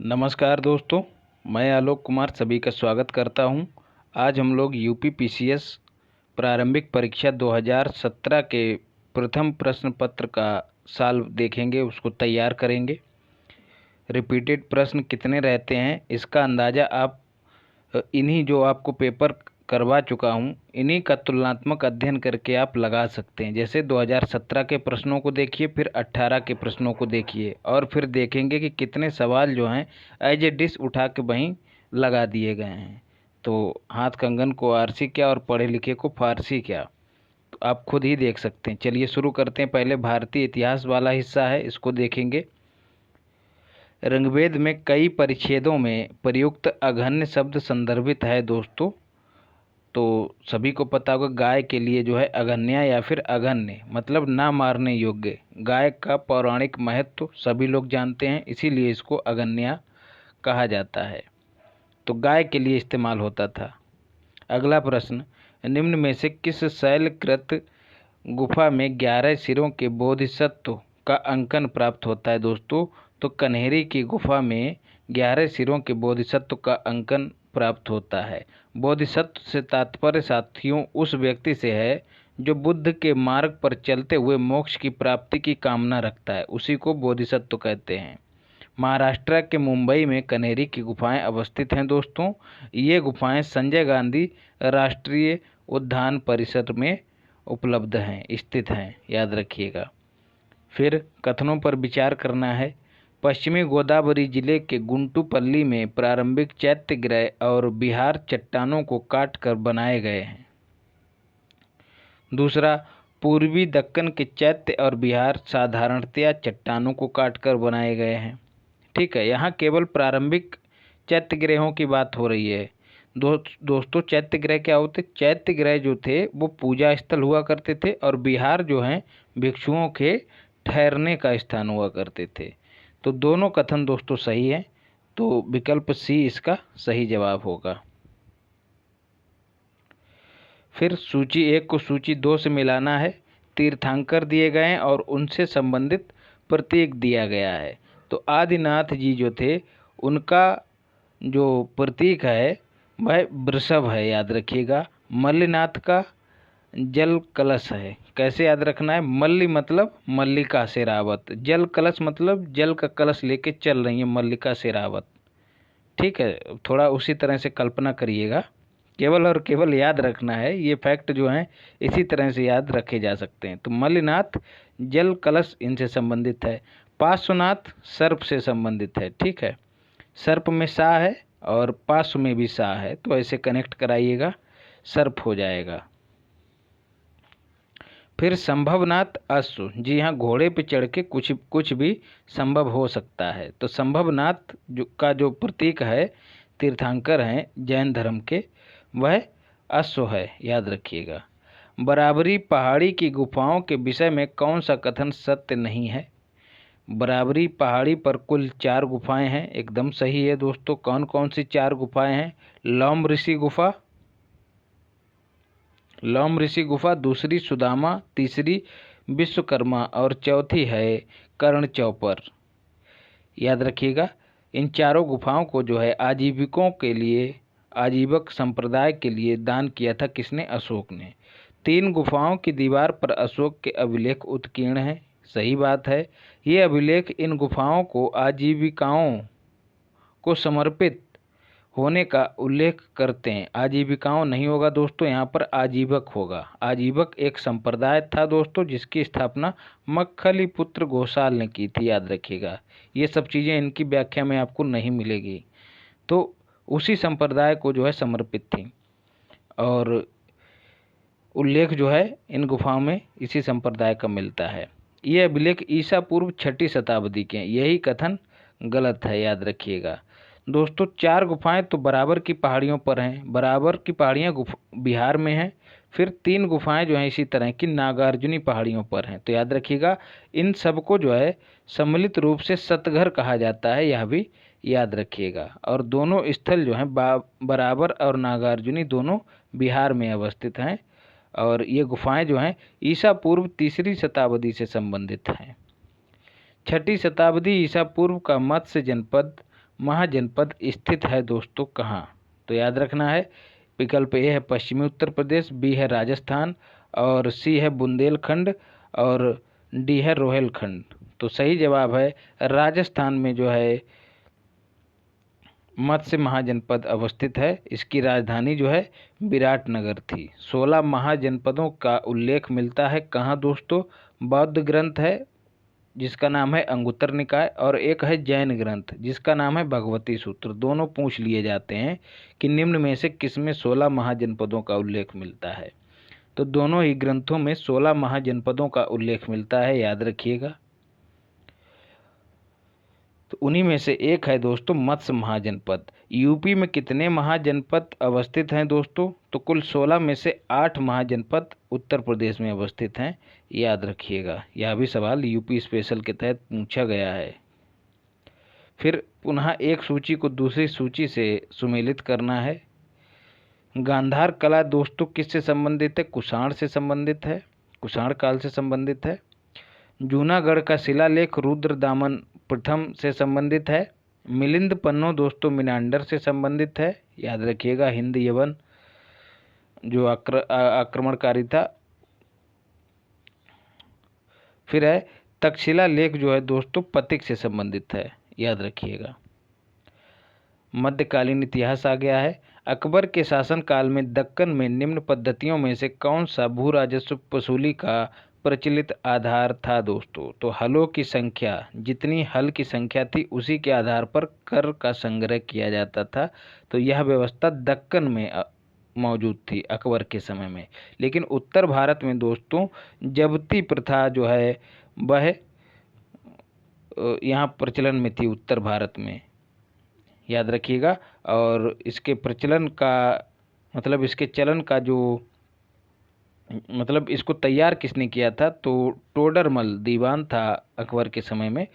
नमस्कार दोस्तों, मैं आलोक कुमार सभी का स्वागत करता हूं। आज हम लोग यूपी पीसीएस प्रारंभिक परीक्षा 2017 के प्रथम प्रश्न पत्र का साल देखेंगे, उसको तैयार करेंगे। रिपीटेड प्रश्न कितने रहते हैं इसका अंदाज़ा आप इन्हीं जो आपको पेपर करवा चुका हूं, इन्हीं का तुलनात्मक अध्ययन करके आप लगा सकते हैं। जैसे 2017 के प्रश्नों को देखिए, फिर 18 के प्रश्नों को देखिए और फिर देखेंगे कि कितने सवाल जो हैं एज ए डिश उठा के वहीं लगा दिए गए हैं। तो हाथ कंगन को आरसी क्या और पढ़े लिखे को फारसी क्या, तो आप खुद ही देख सकते हैं। चलिए शुरू करते हैं। पहले भारतीय इतिहास वाला हिस्सा है, इसको देखेंगे। ऋग्वेद में कई परिच्छेदों में प्रयुक्त अघन्य शब्द संदर्भित है दोस्तों। तो सभी को पता होगा गाय के लिए जो है अघन्या या फिर अघन्य मतलब ना मारने योग्य। गाय का पौराणिक महत्व सभी लोग जानते हैं, इसीलिए इसको अघन्या कहा जाता है। तो गाय के लिए इस्तेमाल होता था। अगला प्रश्न, निम्न में से किस शैलकृत गुफा में 11 सिरों के बोधिसत्व का अंकन प्राप्त होता है दोस्तों? तो कन्हेरी की गुफा में 11 सिरों के बोधिसत्व का अंकन प्राप्त होता है। बोधिसत्व से तात्पर्य साथियों उस व्यक्ति से है जो बुद्ध के मार्ग पर चलते हुए मोक्ष की प्राप्ति की कामना रखता है, उसी को बोधिसत्व कहते हैं। महाराष्ट्र के मुंबई में कन्हेरी की गुफाएं अवस्थित हैं दोस्तों। ये गुफाएं संजय गांधी राष्ट्रीय उद्यान परिसर में उपलब्ध हैं, स्थित हैं, याद रखिएगा। फिर कथनों पर विचार करना है। पश्चिमी गोदावरी जिले के गुंटूपल्ली में प्रारंभिक चैत्य गृह और बिहार चट्टानों को काटकर बनाए गए हैं। दूसरा, पूर्वी दक्कन के चैत्य और बिहार साधारणतया चट्टानों को काटकर बनाए गए हैं। ठीक है, यहाँ केवल प्रारंभिक चैत्य गृहों की बात हो रही है। दोस्तों चैत्य गृह क्या होते? चैत्य गृह जो थे वो पूजा स्थल हुआ करते थे और बिहार जो हैं भिक्षुओं के ठहरने का स्थान हुआ करते थे। तो दोनों कथन दोस्तों सही हैं, तो विकल्प सी इसका सही जवाब होगा। फिर सूची 1 को सूची 2 से मिलाना है। तीर्थंकर दिए गए हैं और उनसे संबंधित प्रतीक दिया गया है। तो आदिनाथ जी जो थे उनका जो प्रतीक है वह वृषभ है, याद रखिएगा। मल्लिनाथ का जल कलश है। कैसे याद रखना है? मल्ली मतलब मल्लिका शेरावत, जल कलश मतलब जल का कलश लेके चल रही है मल्लिका शेरावत। ठीक है, थोड़ा उसी तरह से कल्पना करिएगा। केवल और केवल याद रखना है, ये फैक्ट जो हैं इसी तरह से याद रखे जा सकते हैं। तो मल्लिनाथ जल कलश इनसे संबंधित है। पार्श्वनाथ सर्प से संबंधित है। ठीक है, सर्प में सा है और पार्श्व में भी सा है, तो ऐसे कनेक्ट कराइएगा, सर्प हो जाएगा। फिर संभवनाथ अश्व, जी हाँ, घोड़े पे चढ़ के कुछ भी संभव हो सकता है। तो संभवनाथ जो प्रतीक है, तीर्थंकर हैं जैन धर्म के, वह अश्व है, याद रखिएगा। बराबरी पहाड़ी की गुफाओं के विषय में कौन सा कथन सत्य नहीं है? बराबरी पहाड़ी पर कुल 4 गुफाएं हैं, एकदम सही है दोस्तों। कौन कौन सी 4 गुफाएं हैं? लौम ऋषि गुफा, लौम ऋषि गुफा, दूसरी सुदामा, तीसरी विश्वकर्मा और चौथी है कर्ण चौपर, याद रखिएगा। इन चारों गुफाओं को जो है आजीविकों के लिए, आजीवक संप्रदाय के लिए दान किया था किसने? अशोक ने। 3 गुफाओं की दीवार पर अशोक के अभिलेख उत्कीर्ण हैं, सही बात है। ये अभिलेख इन गुफाओं को आजीविकाओं को समर्पित होने का उल्लेख करते हैं। आजीविकाओं नहीं होगा दोस्तों, यहाँ पर आजीवक होगा। आजीवक एक संप्रदाय था दोस्तों जिसकी स्थापना मक्खलीपुत्र घोषाल ने की थी, याद रखिएगा। ये सब चीज़ें इनकी व्याख्या में आपको नहीं मिलेगी। तो उसी संप्रदाय को जो है समर्पित थी और उल्लेख जो है इन गुफाओं में इसी संप्रदाय का मिलता है। ये अभिलेख ईसा पूर्व 6वीं शताब्दी के हैं, यही कथन गलत है, याद रखिएगा। दोस्तों 4 गुफाएं तो बराबर की पहाड़ियों पर हैं, बराबर की पहाड़ियाँ बिहार में हैं। फिर 3 गुफाएं जो हैं इसी तरह की नागार्जुनी पहाड़ियों पर हैं, तो याद रखिएगा। इन सबको जो है सम्मिलित रूप से सतघर कहा जाता है, यह भी याद रखिएगा। और दोनों स्थल जो हैं बराबर और नागार्जुनी दोनों बिहार में अवस्थित हैं और ये गुफाएं जो हैं ईसा पूर्व 3री शताब्दी से संबंधित हैं। 6ठी शताब्दी ईसा पूर्व का मत्स्य जनपद महाजनपद स्थित है दोस्तों कहाँ? तो याद रखना है, विकल्प ए है पश्चिमी उत्तर प्रदेश, बी है राजस्थान, और सी है बुंदेलखंड, और डी है रोहिलखंड। तो सही जवाब है राजस्थान में जो है मत्स्य महाजनपद अवस्थित है। इसकी राजधानी जो है विराटनगर थी। 16 महाजनपदों का उल्लेख मिलता है कहाँ दोस्तों? बौद्ध ग्रंथ है जिसका नाम है अंगुत्तर निकाय, और एक है जैन ग्रंथ जिसका नाम है भगवती सूत्र। दोनों पूछ लिए जाते हैं कि निम्न में से किसमें 16 महाजनपदों का उल्लेख मिलता है। तो दोनों ही ग्रंथों में 16 महाजनपदों का उल्लेख मिलता है, याद रखिएगा। तो उन्हीं में से एक है दोस्तों मत्स्य महाजनपद। यूपी में कितने महाजनपद अवस्थित हैं दोस्तों? तो कुल 16 में से 8 महाजनपद उत्तर प्रदेश में अवस्थित हैं, याद रखिएगा। यह भी सवाल यूपी स्पेशल के तहत पूछा गया है। फिर पुनः एक सूची को दूसरी सूची से सुमेलित करना है। गांधार कला दोस्तों किससे संबंधित है? कुषाण से संबंधित है, कुषाण काल से संबंधित है। जूनागढ़ का शिलालेख रुद्र दामन प्रथम से संबंधित है। मिलिंद पन्नो दोस्तों मिनांडर से संबंधित है, याद रखिएगा। हिंद यवन जो आक्रमणकारी था। फिर है तक्षशिला लेख जो है दोस्तों पतिक से संबंधित है, याद रखिएगा। मध्यकालीन इतिहास आ गया है। अकबर के शासनकाल में दक्कन में निम्न पद्धतियों में से कौन सा भू राजस्व वसूली का प्रचलित आधार था दोस्तों? तो हलों की संख्या, जितनी हल की संख्या थी उसी के आधार पर कर का संग्रह किया जाता था। तो यह व्यवस्था दक्कन में मौजूद थी अकबर के समय में। लेकिन उत्तर भारत में दोस्तों जब्ती प्रथा जो है वह यहाँ प्रचलन में थी उत्तर भारत में, याद रखिएगा। और इसके प्रचलन का मतलब इसके चलन का जो मतलब इसको तैयार किसने किया था? तो टोडरमल दीवान था अकबर के समय में।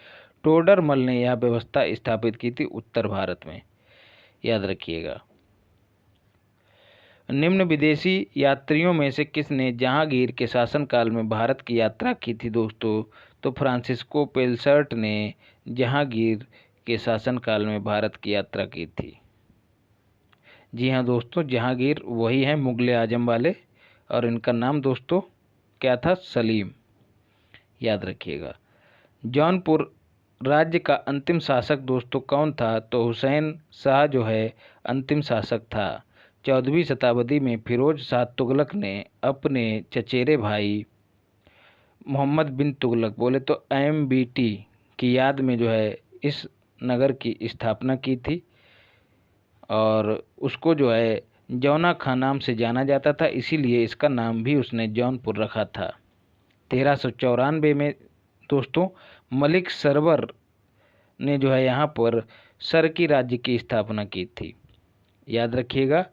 टोडरमल ने यह व्यवस्था स्थापित की थी उत्तर भारत में, याद रखिएगा। निम्न विदेशी यात्रियों में से किसने जहांगीर के शासनकाल में भारत की यात्रा की थी दोस्तों? तो फ्रांसिस्को पेलसर्ट ने जहांगीर के शासनकाल में भारत की यात्रा की थी। जी हाँ दोस्तों, जहांगीर वही हैं मुगल आजम वाले, और इनका नाम दोस्तों क्या था? सलीम, याद रखिएगा। जौनपुर राज्य का अंतिम शासक दोस्तों कौन था? तो हुसैन शाह जो है अंतिम शासक था। 14वीं शताब्दी में फिरोज शाह तुगलक ने अपने चचेरे भाई मोहम्मद बिन तुगलक बोले तो MBT की याद में जो है इस नगर की स्थापना की थी, और उसको जो है जौना खां नाम से जाना जाता था, इसीलिए इसका नाम भी उसने जौनपुर रखा था। 1394 में दोस्तों मलिक सरवर ने जो है यहाँ पर सरकी राज्य की स्थापना की थी, याद रखिएगा।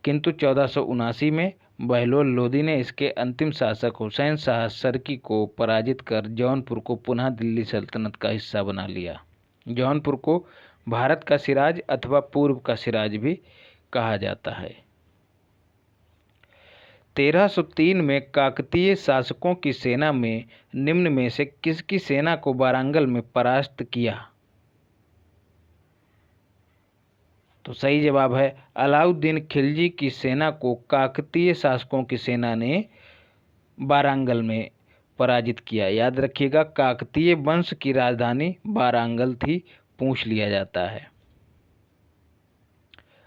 किंतु 1479 में बहलोल लोदी ने इसके अंतिम शासक हुसैन शाह सरकी को पराजित कर जौनपुर को पुनः दिल्ली सल्तनत का हिस्सा बना लिया। जौनपुर को भारत का सिराज अथवा पूर्व का सिराज भी कहा जाता है। 1303 में काकतीय शासकों की सेना में निम्न में से किसकी सेना को वारंगल में परास्त किया? तो सही जवाब है अलाउद्दीन खिलजी की सेना को काकतीय शासकों की सेना ने वारंगल में पराजित किया, याद रखिएगा। काकतीय वंश की राजधानी वारंगल थी, पूछ लिया जाता है।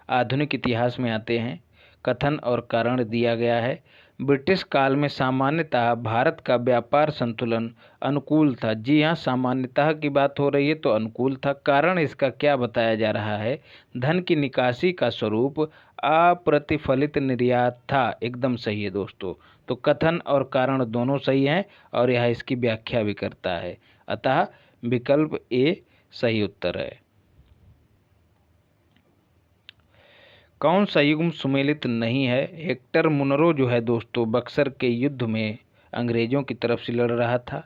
आधुनिक इतिहास में आते हैं। कथन और कारण दिया गया है। ब्रिटिश काल में सामान्यतः भारत का व्यापार संतुलन अनुकूल था। जी हाँ, सामान्यतः की बात हो रही है तो अनुकूल था। कारण इसका क्या बताया जा रहा है? धन की निकासी का स्वरूप अप्रतिफलित निर्यात था। एकदम सही है दोस्तों। तो कथन और कारण दोनों सही हैं और यह इसकी व्याख्या भी करता है। अतः विकल्प ए सही उत्तर है। कौन सा युग्म सुमेलित नहीं है? हेक्टर मुनरो जो है दोस्तों बक्सर के युद्ध में अंग्रेजों की तरफ से लड़ रहा था।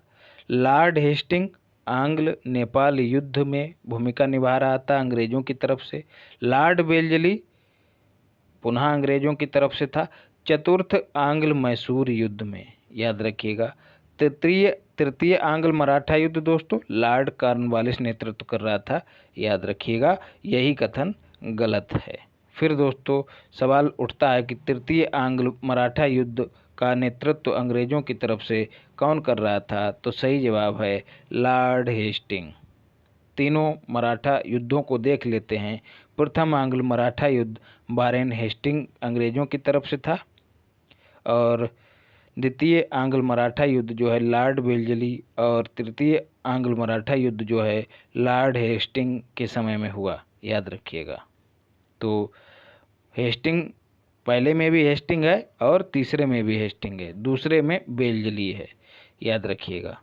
लॉर्ड हेस्टिंग आंग्ल नेपाल युद्ध में भूमिका निभा रहा था अंग्रेजों की तरफ से। लॉर्ड वेल्जली पुनः अंग्रेजों की तरफ से था। चतुर्थ आंग्ल मैसूर युद्ध में, याद रखिएगा। तृतीय तृतीय आंग्ल मराठा युद्ध दोस्तों लॉर्ड कॉर्नवालिस नेतृत्व कर रहा था, याद रखिएगा, यही कथन गलत है। फिर दोस्तों सवाल उठता है कि तृतीय आंग्ल मराठा युद्ध का नेतृत्व अंग्रेजों की तरफ से कौन कर रहा था, तो सही जवाब है लॉर्ड हेस्टिंग। तीनों मराठा युद्धों को देख लेते हैं। प्रथम आंग्ल मराठा युद्ध वारेन हेस्टिंग अंग्रेजों की तरफ से था, और द्वितीय आंग्ल मराठा युद्ध जो है लॉर्ड वेल्जली, और तृतीय आंग्ल मराठा युद्ध जो है लॉर्ड हेस्टिंग के समय में हुआ, याद रखिएगा। तो हेस्टिंग पहले में भी हेस्टिंग है और तीसरे में भी हेस्टिंग है, दूसरे में वेल्जली है, याद रखिएगा।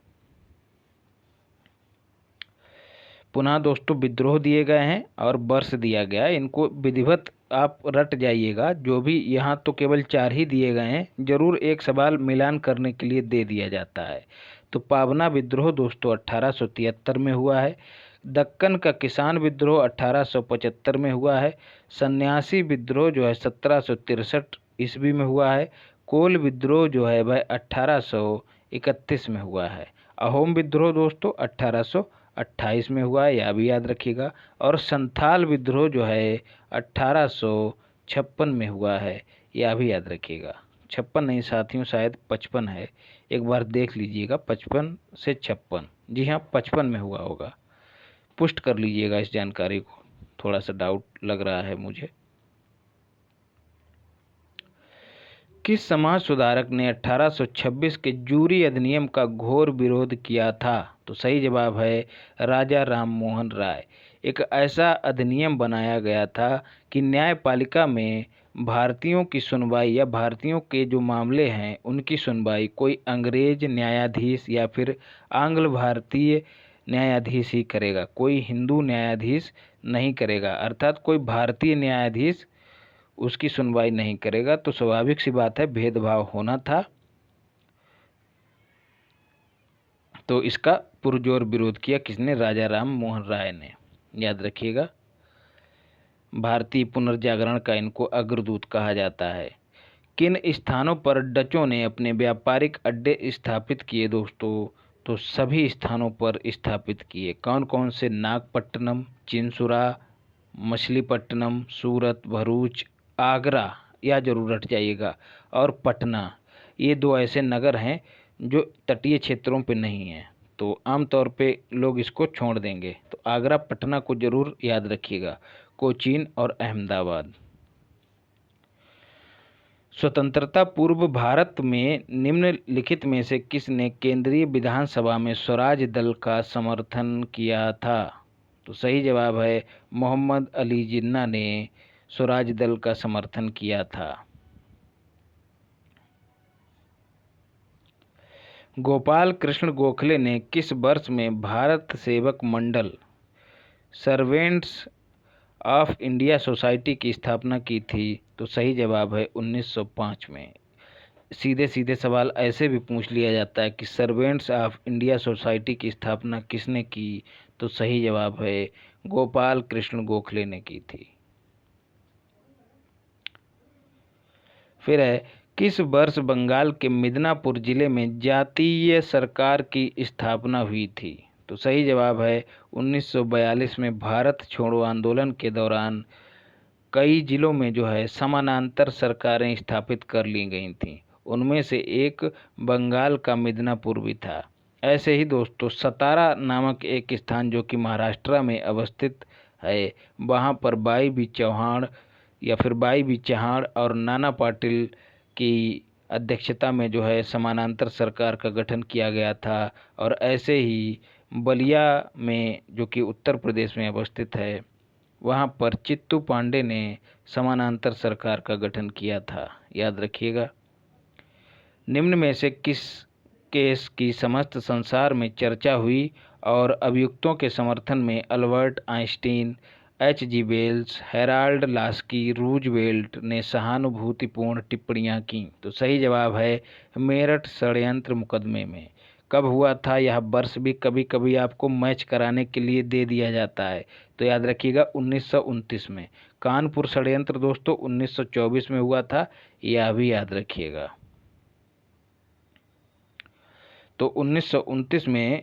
पुनः दोस्तों विद्रोह दिए गए हैं और वर्ष दिया गया है, इनको विधिवत आप रट जाइएगा। जो भी यहाँ तो केवल 4 ही दिए गए हैं, जरूर एक सवाल मिलान करने के लिए दे दिया जाता है। तो पावना विद्रोह दोस्तों 1873 में हुआ है। दक्कन का किसान विद्रोह 1875 में हुआ है। सन्यासी विद्रोह जो है 1763 ईस्वी में हुआ है। कोल विद्रोह जो है वह 1831 में हुआ है। अहोम विद्रोह दोस्तों 1828 में हुआ है, यह भी याद रखिएगा। और संथाल विद्रोह जो है 1856 में हुआ है, यह भी याद रखिएगा। 56 नहीं साथियों, शायद 55 है, एक बार देख लीजिएगा। 55 से 56, जी हाँ 55 में हुआ होगा, पुष्ट कर लीजिएगा इस जानकारी को, थोड़ा सा डाउट लग रहा है मुझे। किस समाज सुधारक ने 1826 के जूरी अधिनियम का घोर विरोध किया था, तो सही जवाब है राजा राम मोहन राय। एक ऐसा अधिनियम बनाया गया था कि न्यायपालिका में भारतीयों की सुनवाई या भारतीयों के जो मामले हैं उनकी सुनवाई कोई अंग्रेज न्यायाधीश या फिर आंग्ल भारतीय न्यायाधीश ही करेगा, कोई हिंदू न्यायाधीश नहीं करेगा, अर्थात कोई भारतीय न्यायाधीश उसकी सुनवाई नहीं करेगा। तो स्वाभाविक सी बात है भेदभाव होना था, तो इसका पुरजोर विरोध किया किसने, राजा राम मोहन राय ने, याद रखिएगा। भारतीय पुनर्जागरण का इनको अग्रदूत कहा जाता है। किन स्थानों पर डचों ने अपने व्यापारिक अड्डे स्थापित किए दोस्तों, तो सभी स्थानों पर स्थापित किए। कौन कौन से, नागपट्टनम, चिंसुरा, मछलीपट्टनम, सूरत, भरूच, आगरा, या जरूर रट जाइएगा, और पटना। ये 2 ऐसे नगर हैं जो तटीय क्षेत्रों पे नहीं हैं, तो आमतौर पे लोग इसको छोड़ देंगे। तो आगरा, पटना को जरूर याद रखिएगा। कोचीन और अहमदाबाद। स्वतंत्रता पूर्व भारत में निम्नलिखित में से किसने केंद्रीय विधानसभा में स्वराज दल का समर्थन किया था, तो सही जवाब है मोहम्मद अली जिन्ना ने स्वराज दल का समर्थन किया था। गोपाल कृष्ण गोखले ने किस वर्ष में भारत सेवक मंडल सर्वेंट्स ऑफ इंडिया सोसाइटी की स्थापना की थी, तो सही जवाब है 1905 में। सीधे सीधे सवाल ऐसे भी पूछ लिया जाता है कि सर्वेंट्स ऑफ इंडिया सोसाइटी की स्थापना किसने की, तो सही जवाब है गोपाल कृष्ण गोखले ने की थी। फिर है किस वर्ष बंगाल के मिदनापुर जिले में जातीय सरकार की स्थापना हुई थी, तो सही जवाब है 1942 में। भारत छोड़ो आंदोलन के दौरान कई जिलों में जो है समानांतर सरकारें स्थापित कर ली गई थीं, उनमें से एक बंगाल का मिदनापुर भी था। ऐसे ही दोस्तों सतारा नामक एक स्थान जो कि महाराष्ट्र में अवस्थित है, वहाँ पर बाई बी चौहान या फिर बाई बी चौहान और नाना पाटिल की अध्यक्षता में जो है समानांतर सरकार का गठन किया गया था। और ऐसे ही बलिया में जो कि उत्तर प्रदेश में अवस्थित है, वहाँ पर चित्तू पांडे ने समानांतर सरकार का गठन किया था, याद रखिएगा। निम्न में से किस केस की समस्त संसार में चर्चा हुई और अभियुक्तों के समर्थन में Albert Einstein, H.G. Wells, Harold Laski, Roosevelt ने सहानुभूतिपूर्ण टिप्पणियां की, तो सही जवाब है मेरठ षड्यंत्र मुकदमे में। कब हुआ था यह वर्ष भी कभी कभी आपको मैच कराने के लिए दे दिया जाता है, तो याद रखिएगा 1929 में। कानपुर षड्यंत्र दोस्तों 1924 में हुआ था, यह भी याद रखिएगा। तो 1929 में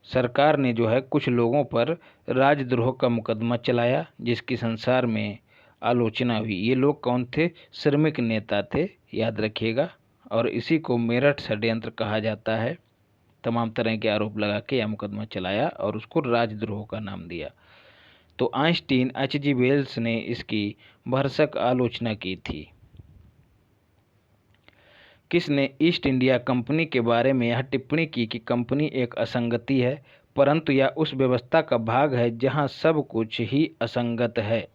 सरकार ने जो है कुछ लोगों पर राजद्रोह का मुकदमा चलाया, जिसकी संसार में आलोचना हुई। ये लोग कौन थे? श्रमिक नेता थे, याद रखिएगा। और इसी को मेरठ षड्यंत्र कहा जाता है। तमाम तरह के आरोप लगा के यह मुकदमा चलाया और उसको राजद्रोह का नाम दिया। तो आइंस्टीन H.G. वेल्स ने इसकी भरसक आलोचना की थी। किसने ईस्ट इंडिया कंपनी के बारे में यह टिप्पणी की कि कंपनी एक असंगति है, परंतु यह उस व्यवस्था का भाग है जहां सब कुछ ही असंगत है?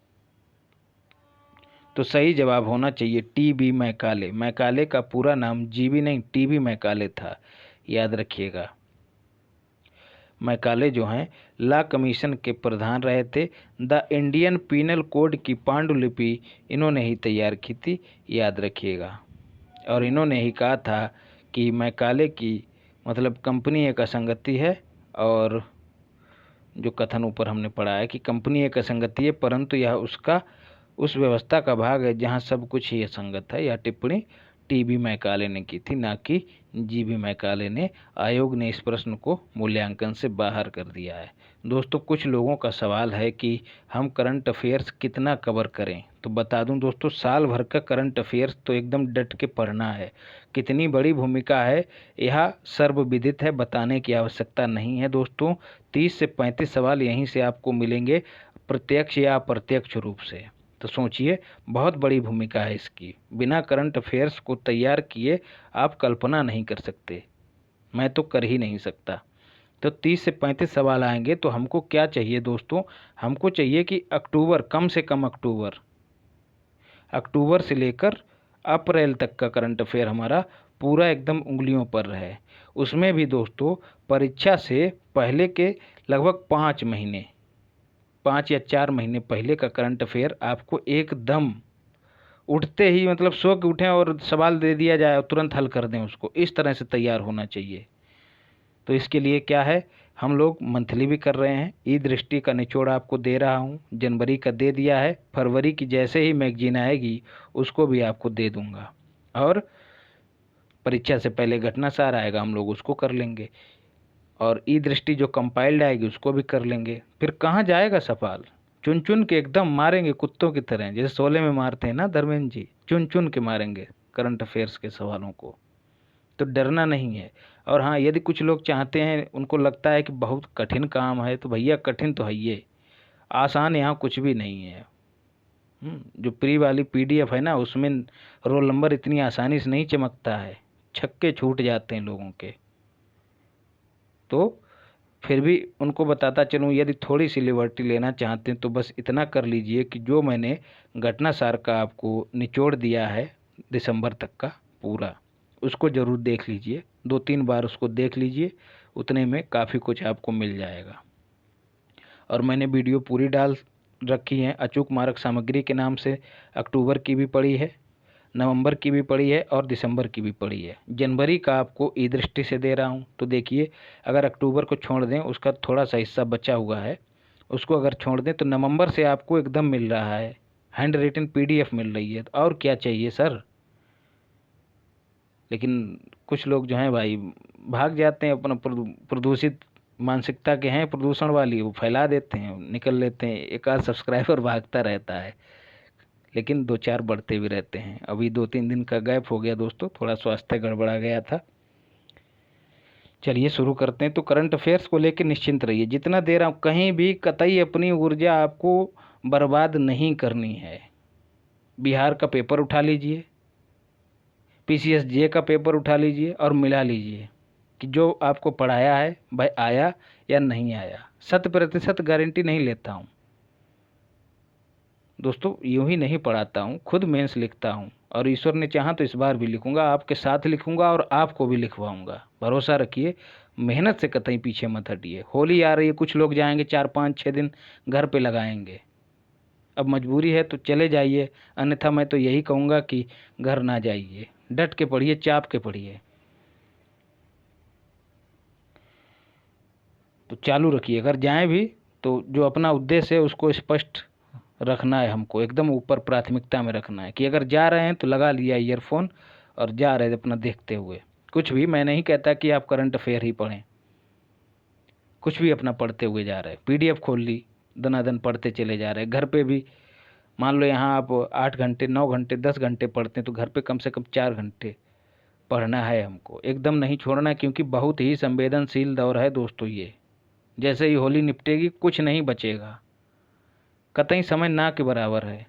तो सही जवाब होना चाहिए T.B. मैकाले। मैकाले का पूरा नाम G.B. नहीं T.B. मैकाले था, याद रखिएगा। मैकाले जो हैं लॉ कमीशन के प्रधान रहे थे। द इंडियन पीनल कोड की पांडुलिपि इन्होंने ही तैयार की थी, याद रखिएगा। और इन्होंने ही कहा था कि मैकाले की मतलब कंपनी एक असंगति है, और जो कथन ऊपर हमने पढ़ा है कि कंपनी एक असंगति है परंतु यह उस व्यवस्था का भाग है जहां सब कुछ ही असंगत है। यह टिप्पणी T.B. मैकाले ने की थी, ना कि G.B. मैकाले ने। आयोग ने इस प्रश्न को मूल्यांकन से बाहर कर दिया है। दोस्तों, कुछ लोगों का सवाल है कि हम करंट अफेयर्स कितना कवर करें। तो बता दूं दोस्तों, साल भर का करंट अफेयर्स तो एकदम डट के पढ़ना है। कितनी बड़ी भूमिका है यह सर्वविदित है, बताने की आवश्यकता नहीं है दोस्तों। 30 से 35 सवाल यहीं से आपको मिलेंगे, प्रत्यक्ष या अप्रत्यक्ष रूप से। तो सोचिए, बहुत बड़ी भूमिका है इसकी। बिना करंट अफेयर्स को तैयार किए आप कल्पना नहीं कर सकते, मैं तो कर ही नहीं सकता। तो 30 से 35 सवाल आएंगे। तो हमको क्या चाहिए दोस्तों? हमको चाहिए कि अक्टूबर, कम से कम अक्टूबर से लेकर अप्रैल तक का करंट अफेयर हमारा पूरा एकदम उंगलियों पर रहे। उसमें भी दोस्तों परीक्षा से पहले के लगभग 5 या 4 महीने पहले का करंट अफेयर आपको एकदम उठते ही मतलब सो के उठें और सवाल दे दिया जाए और तुरंत हल कर दें उसको, इस तरह से तैयार होना चाहिए। तो इसके लिए क्या है, हम लोग मंथली भी कर रहे हैं। ई दृष्टि का निचोड़ आपको दे रहा हूँ, जनवरी का दे दिया है, फरवरी की जैसे ही मैगजीन आएगी उसको भी आपको दे दूंगा। और परीक्षा से पहले घटनासार आएगा, हम लोग उसको कर लेंगे। और ई दृष्टि जो कंपाइल्ड आएगी उसको भी कर लेंगे। फिर कहाँ जाएगा सवाल? चुन चुन के एकदम मारेंगे कुत्तों की तरह, जैसे शोले में मारते हैं ना धर्मेंद्र जी, चुन चुन के मारेंगे करंट अफेयर्स के सवालों को। तो डरना नहीं है। और हाँ, यदि कुछ लोग चाहते हैं, उनको लगता है कि बहुत कठिन काम है, तो भैया कठिन तो है ये, आसान यहाँ कुछ भी नहीं है। जो प्री वाली PDF है ना, उसमें रोल नंबर इतनी आसानी से नहीं चमकता है, छक्के छूट जाते हैं लोगों के। तो फिर भी उनको बताता चलूँ, यदि थोड़ी सी लिबर्टी लेना चाहते हैं तो बस इतना कर लीजिए कि जो मैंने घटनासार का आपको निचोड़ दिया है दिसंबर तक का पूरा, उसको ज़रूर देख लीजिए। 2-3 बार उसको देख लीजिए, उतने में काफ़ी कुछ आपको मिल जाएगा। और मैंने वीडियो पूरी डाल रखी है अचूक मार्ग सामग्री के नाम से। अक्टूबर की भी पड़ी है, नवंबर की भी पड़ी है और दिसंबर की भी पड़ी है। जनवरी का आपको ई दृष्टि से दे रहा हूँ। तो देखिए, अगर अक्टूबर को छोड़ दें, उसका थोड़ा सा हिस्सा बचा हुआ है, उसको अगर छोड़ दें तो नवंबर से आपको एकदम मिल रहा है, हैंड रिटन PDF मिल रही है। और क्या चाहिए सर? लेकिन कुछ लोग जो हैं भाई भाग जाते हैं, अपना प्रदूषित मानसिकता के हैं, प्रदूषण वाली, वो फैला देते हैं, निकल लेते हैं। एक आध सब्सक्राइबर भागता रहता है, लेकिन 2-4 बढ़ते भी रहते हैं। अभी 2-3 दिन का गैप हो गया दोस्तों, थोड़ा स्वास्थ्य गड़बड़ा गया था। चलिए शुरू करते हैं। तो करंट अफेयर्स को लेकर निश्चिंत रहिए, जितना दे रहा हूँ कहीं भी कतई अपनी ऊर्जा आपको बर्बाद नहीं करनी है। बिहार का पेपर उठा लीजिए, PCSJ का पेपर उठा लीजिए और मिला लीजिए कि जो आपको पढ़ाया है भाई आया या नहीं आया। 100% गारंटी नहीं लेता हूँ दोस्तों, यूं ही नहीं पढ़ाता हूँ, खुद मेंस लिखता हूँ और ईश्वर ने चाहा तो इस बार भी लिखूंगा, आपके साथ लिखूंगा और आपको भी लिखवाऊंगा। भरोसा रखिए, मेहनत से कतई पीछे मत हटिए। होली आ रही है, कुछ लोग जाएंगे 4-5-6 दिन घर पे लगाएंगे। अब मजबूरी है तो चले जाइए, अन्यथा मैं तो यही कहूँगा कि घर ना जाइए, डट के पढ़िए, चाप के पढ़िए। तो चालू रखिए, अगर जाएं भी तो जो अपना उद्देश्य है उसको स्पष्ट रखना है, हमको एकदम ऊपर प्राथमिकता में रखना है कि अगर जा रहे हैं तो लगा लिया ईयरफोन और जा रहे हैं अपना देखते हुए। कुछ भी, मैं नहीं कहता कि आप करंट अफेयर ही पढ़ें, कुछ भी अपना पढ़ते हुए जा रहे हैं। PDF खोल ली, दनादन पढ़ते चले जा रहे हैं। घर पे भी मान लो यहाँ आप 8 घंटे 9 घंटे 10 घंटे पढ़ते हैं, तो घर पे कम से कम 4 घंटे पढ़ना है हमको, एकदम नहीं छोड़ना, क्योंकि बहुत ही संवेदनशील दौर है दोस्तों ये। जैसे ही होली निपटेगी कुछ नहीं बचेगा, कतई समय ना के बराबर है,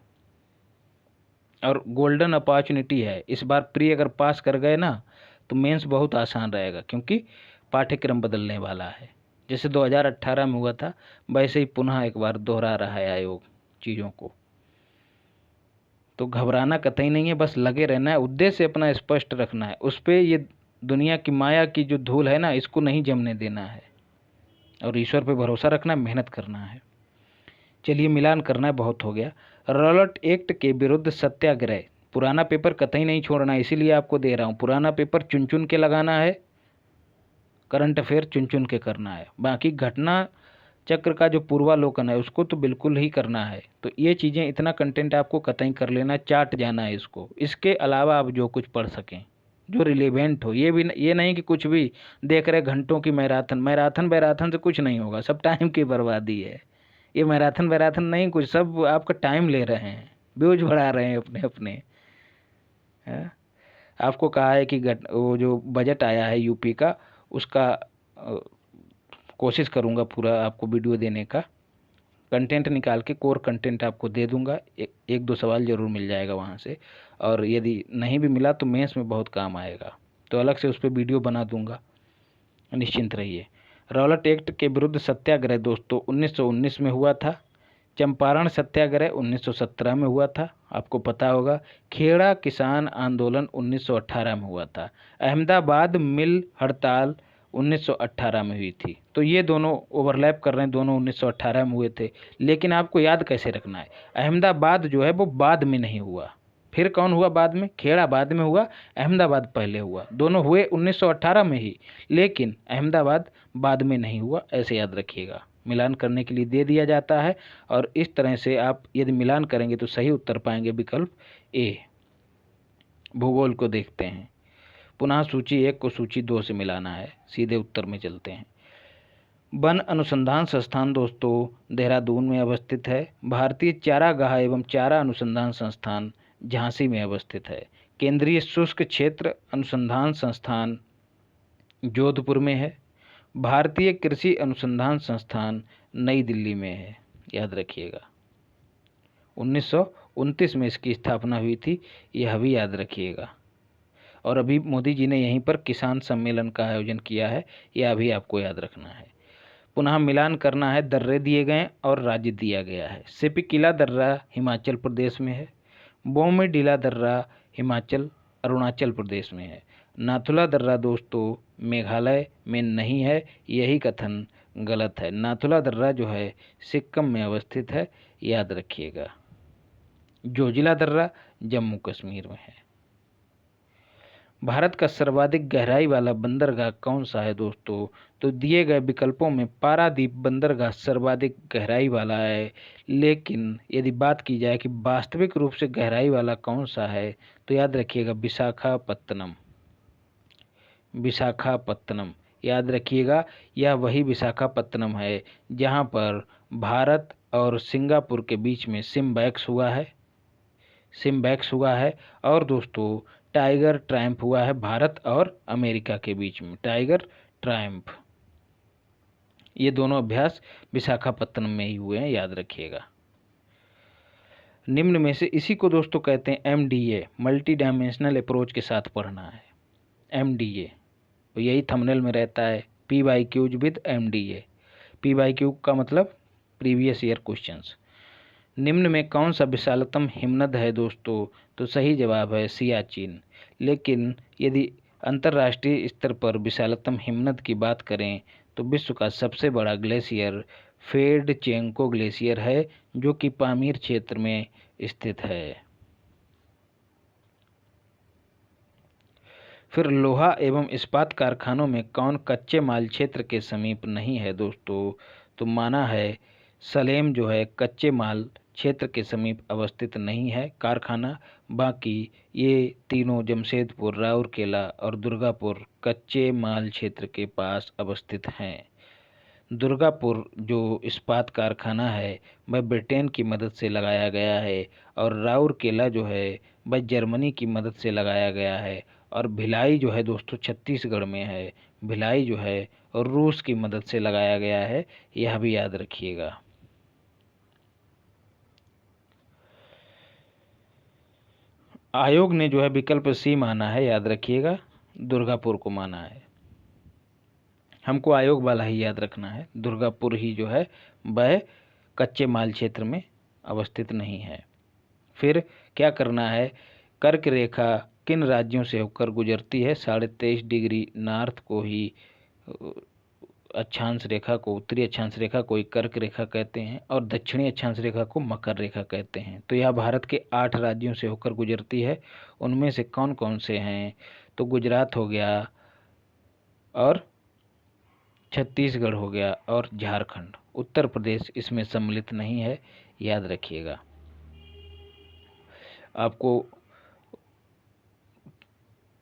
और गोल्डन अपॉर्चुनिटी है। इस बार प्री अगर पास कर गए ना तो मेंस बहुत आसान रहेगा, क्योंकि पाठ्यक्रम बदलने वाला है। जैसे 2018 में हुआ था, वैसे ही पुनः एक बार दोहरा रहा है आयोग चीज़ों को। तो घबराना कतई नहीं है, बस लगे रहना है, उद्देश्य अपना स्पष्ट रखना है। उस पर ये दुनिया की माया की जो धूल है ना, इसको नहीं जमने देना है, और ईश्वर पे भरोसा रखना है, मेहनत करना है। चलिए, मिलान करना है, बहुत हो गया। रॉलेट एक्ट के विरुद्ध सत्याग्रह, पुराना पेपर कतई नहीं छोड़ना है, इसीलिए आपको दे रहा हूँ। पुराना पेपर चुन चुन के लगाना है, करंट अफेयर चुन चुन के करना है। बाकी घटना चक्र का जो पूर्वालोकन है उसको तो बिल्कुल ही करना है। तो ये चीज़ें, इतना कंटेंट आपको कतई कर लेना, चाट जाना है इसको। इसके अलावा आप जो कुछ पढ़ सकें जो रिलेवेंट हो, ये नहीं कि कुछ भी देख रहे घंटों की मैराथन से कुछ नहीं होगा, सब टाइम की बर्बादी है। ये मैराथन नहीं, कुछ सब आपका टाइम ले रहे हैं, व्यूज बढ़ा रहे हैं अपने अपने। है? आपको कहा है कि वो जो बजट आया है यूपी का, उसका कोशिश करूंगा पूरा आपको वीडियो देने का, कंटेंट निकाल के कोर कंटेंट आपको दे दूंगा। एक दो सवाल जरूर मिल जाएगा वहाँ से, और यदि नहीं भी मिला तो मेंस में बहुत काम आएगा, तो अलग से उस पर वीडियो बना दूंगा, निश्चिंत रहिए। रॉलेट एक्ट के विरुद्ध सत्याग्रह दोस्तों 1919 में हुआ था। चंपारण सत्याग्रह 1917 में हुआ था, आपको पता होगा। खेड़ा किसान आंदोलन 1918 में हुआ था। अहमदाबाद मिल हड़ताल 1918 में हुई थी। तो ये दोनों ओवरलैप कर रहे हैं, दोनों 1918 में हुए थे। लेकिन आपको याद कैसे रखना है, अहमदाबाद जो है वो बाद में नहीं हुआ। फिर कौन हुआ बाद में? खेड़ा बाद में हुआ, अहमदाबाद पहले हुआ। दोनों हुए 1918 में ही, लेकिन अहमदाबाद बाद में नहीं हुआ, ऐसे याद रखिएगा। मिलान करने के लिए दे दिया जाता है, और इस तरह से आप यदि मिलान करेंगे तो सही उत्तर पाएंगे, विकल्प ए। भूगोल को देखते हैं, पुनः सूची 1 को सूची 2 से मिलाना है, सीधे उत्तर में चलते हैं। वन अनुसंधान संस्थान दोस्तों देहरादून में अवस्थित है। भारतीय चारागाह एवं चारा अनुसंधान संस्थान झांसी में अवस्थित है। केंद्रीय शुष्क क्षेत्र अनुसंधान संस्थान जोधपुर में है। भारतीय कृषि अनुसंधान संस्थान नई दिल्ली में है, याद रखिएगा। 1929 में इसकी स्थापना हुई थी, यह भी याद रखिएगा। और अभी मोदी जी ने यहीं पर किसान सम्मेलन का आयोजन किया है, यह भी आपको याद रखना है। पुनः मिलान करना है, दर्रे दिए गए और राज्य दिया गया है। सिपिकिला दर्रा हिमाचल प्रदेश में है। बोमीडीला दर्रा अरुणाचल प्रदेश में है। नाथुला दर्रा दोस्तों मेघालय में नहीं है, यही कथन गलत है। नाथुला दर्रा जो है सिक्किम में अवस्थित है, याद रखिएगा। जोजिला दर्रा जम्मू कश्मीर में है। भारत का सर्वाधिक गहराई वाला बंदरगाह कौन सा है दोस्तों? तो दिए गए विकल्पों में पारादीप बंदरगाह सर्वाधिक गहराई वाला है, लेकिन यदि बात की जाए कि वास्तविक रूप से गहराई वाला कौन सा है, तो याद रखिएगा विशाखापत्तनम। विशाखापत्तनम याद रखिएगा, यह वही विशाखापत्तनम है जहां पर भारत और सिंगापुर के बीच में सिम्बैक्स हुआ है। और दोस्तों टाइगर ट्रायम्फ हुआ है भारत और अमेरिका के बीच में, टाइगर ट्रायम्फ। ये दोनों अभ्यास विशाखापत्तनम में ही हुए हैं, याद रखिएगा। निम्न में से इसी को दोस्तों कहते हैं MDA, मल्टी डायमेंशनल अप्रोच के साथ पढ़ना है। MDA तो यही थंबनेल में रहता है, PYQs विद MDA। PYQ का मतलब प्रीवियस ईयर क्वेश्चंस। निम्न में कौन सा विशालतम हिमनद है दोस्तों? तो सही जवाब है सियाचिन। लेकिन यदि अंतर्राष्ट्रीय स्तर पर विशालतम हिमनद की बात करें तो विश्व का सबसे बड़ा ग्लेशियर फेडचेंको ग्लेशियर है, जो कि पामीर क्षेत्र में स्थित है। फिर लोहा एवं इस्पात कारखानों में कौन कच्चे माल क्षेत्र के समीप नहीं है दोस्तों? तो माना है सलेम जो है कच्चे माल क्षेत्र के समीप अवस्थित नहीं है कारखाना। बाकी ये तीनों जमशेदपुर, राउरकेला और दुर्गापुर कच्चे माल क्षेत्र के पास अवस्थित हैं। दुर्गापुर जो इस्पात कारखाना है वह ब्रिटेन की मदद से लगाया गया है, और राउरकेला जो है वह जर्मनी की मदद से लगाया गया है, और भिलाई जो है दोस्तों छत्तीसगढ़ में है। भिलाई जो है रूस की मदद से लगाया गया है, यह भी याद रखिएगा। आयोग ने जो है विकल्प सी माना है, याद रखिएगा, दुर्गापुर को माना है। हमको आयोग वाला ही याद रखना है, दुर्गापुर ही जो है वह कच्चे माल क्षेत्र में अवस्थित नहीं है। फिर क्या करना है, कर्क रेखा किन राज्यों से होकर गुजरती है? 23.5 डिग्री नॉर्थ को ही अक्षांश रेखा को, उत्तरी अक्षांश रेखा को ही कर्क रेखा कहते हैं, और दक्षिणी अक्षांश रेखा को मकर रेखा कहते हैं। तो यह भारत के 8 राज्यों से होकर गुजरती है। उनमें से कौन कौन से हैं? तो गुजरात हो गया, और छत्तीसगढ़ हो गया, और झारखंड। उत्तर प्रदेश इसमें सम्मिलित नहीं है, याद रखिएगा। आपको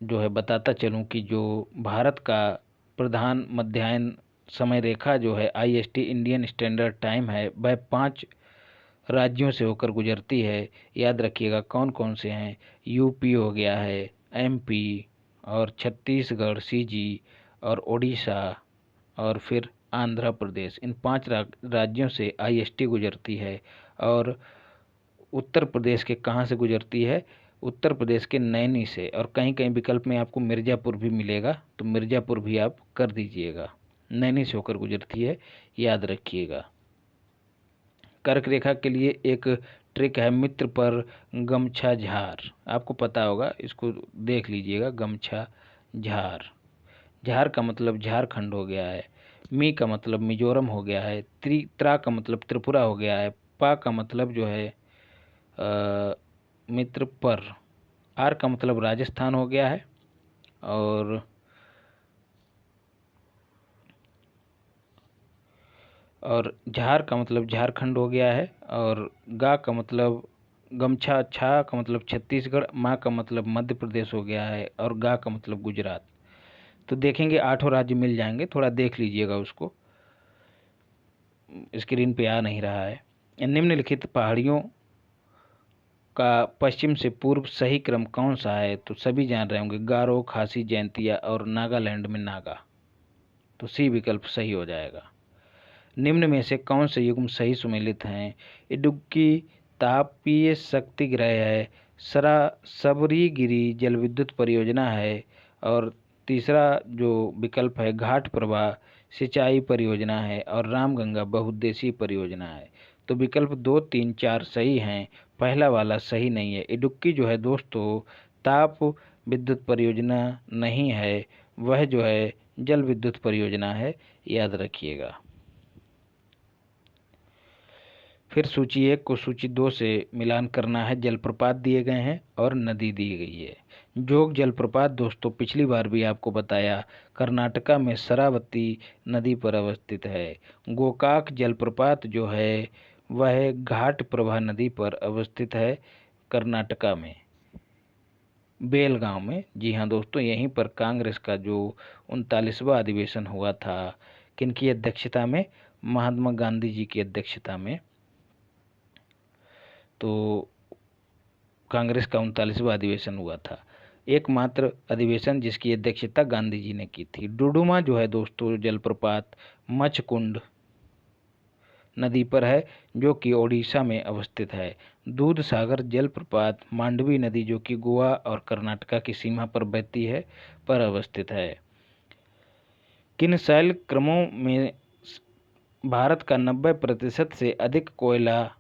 जो है बताता चलूं कि जो भारत का प्रधान मध्याह्न समय रेखा जो है IST इंडियन स्टैंडर्ड टाइम है, वह 5 राज्यों से होकर गुजरती है। याद रखिएगा कौन कौन से हैं। यूपी हो गया है, MP, और छत्तीसगढ़ CG, और उड़ीसा, और फिर आंध्र प्रदेश। इन 5 राज्यों से IST गुजरती है। और उत्तर प्रदेश के कहाँ से गुजरती है? उत्तर प्रदेश के नैनी से। और कहीं कहीं विकल्प में आपको मिर्ज़ापुर भी मिलेगा, तो मिर्ज़ापुर भी आप कर दीजिएगा। नैनी से होकर गुजरती है, याद रखिएगा। कर्क रेखा के लिए एक ट्रिक है, मित्र पर गमछा झार। आपको पता होगा, इसको देख लीजिएगा। गमछा झार, झार का मतलब झारखंड हो गया है। मी का मतलब मिजोरम हो गया है। त्रा का मतलब त्रिपुरा हो गया है। पा का मतलब जो है मित्र पर। आर का मतलब राजस्थान हो गया है। और झार का मतलब झारखंड हो गया है। और गा का मतलब गमछा, छा का मतलब छत्तीसगढ़, माँ का मतलब मध्य प्रदेश हो गया है, और गा का मतलब गुजरात। तो देखेंगे 8 राज्य मिल जाएंगे, थोड़ा देख लीजिएगा उसको, स्क्रीन पे आ नहीं रहा है। निम्नलिखित पहाड़ियों का पश्चिम से पूर्व सही क्रम कौन सा है? तो सभी जान रहे होंगे, गारो, खासी, जैंतिया और नागालैंड में नागा। तो सी विकल्प सही हो जाएगा। निम्न में से कौन से युग्म सही सुमेलित हैं? इडुक्की तापीय शक्ति ग्रह है, सबरीगिरी जल विद्युत परियोजना है, और तीसरा जो विकल्प है घाट प्रवाह सिंचाई परियोजना है, और रामगंगा बहुउद्देशीय परियोजना है। तो विकल्प 2, 3, 4 सही हैं, पहला वाला सही नहीं है। इडुक्की जो है दोस्तों ताप विद्युत परियोजना नहीं है, वह जो है जल विद्युत परियोजना है, याद रखिएगा। फिर सूची 1 को सूची 2 से मिलान करना है। जलप्रपात दिए गए हैं और नदी दी गई है। जोग जलप्रपात दोस्तों पिछली बार भी आपको बताया, कर्नाटका में शरावती नदी पर अवस्थित है। गोकाक जलप्रपात जो है वह घाट प्रभा नदी पर अवस्थित है, कर्नाटका में, बेलगांव में। जी हाँ दोस्तों, यहीं पर कांग्रेस का जो 39वां अधिवेशन हुआ था, किनकी अध्यक्षता में? महात्मा गांधी जी की अध्यक्षता में। तो कांग्रेस का 39वां अधिवेशन हुआ था, एकमात्र अधिवेशन जिसकी अध्यक्षता गांधी जी ने की थी। डुडुमा जो है दोस्तों जलप्रपात मचकुंड नदी पर है, जो कि ओडिशा में अवस्थित है। दूध सागर जलप्रपात मांडवी नदी, जो कि गोवा और कर्नाटका की सीमा पर बहती है, पर अवस्थित है। किन शैल क्रमों में भारत का 90% से अधिक कोयला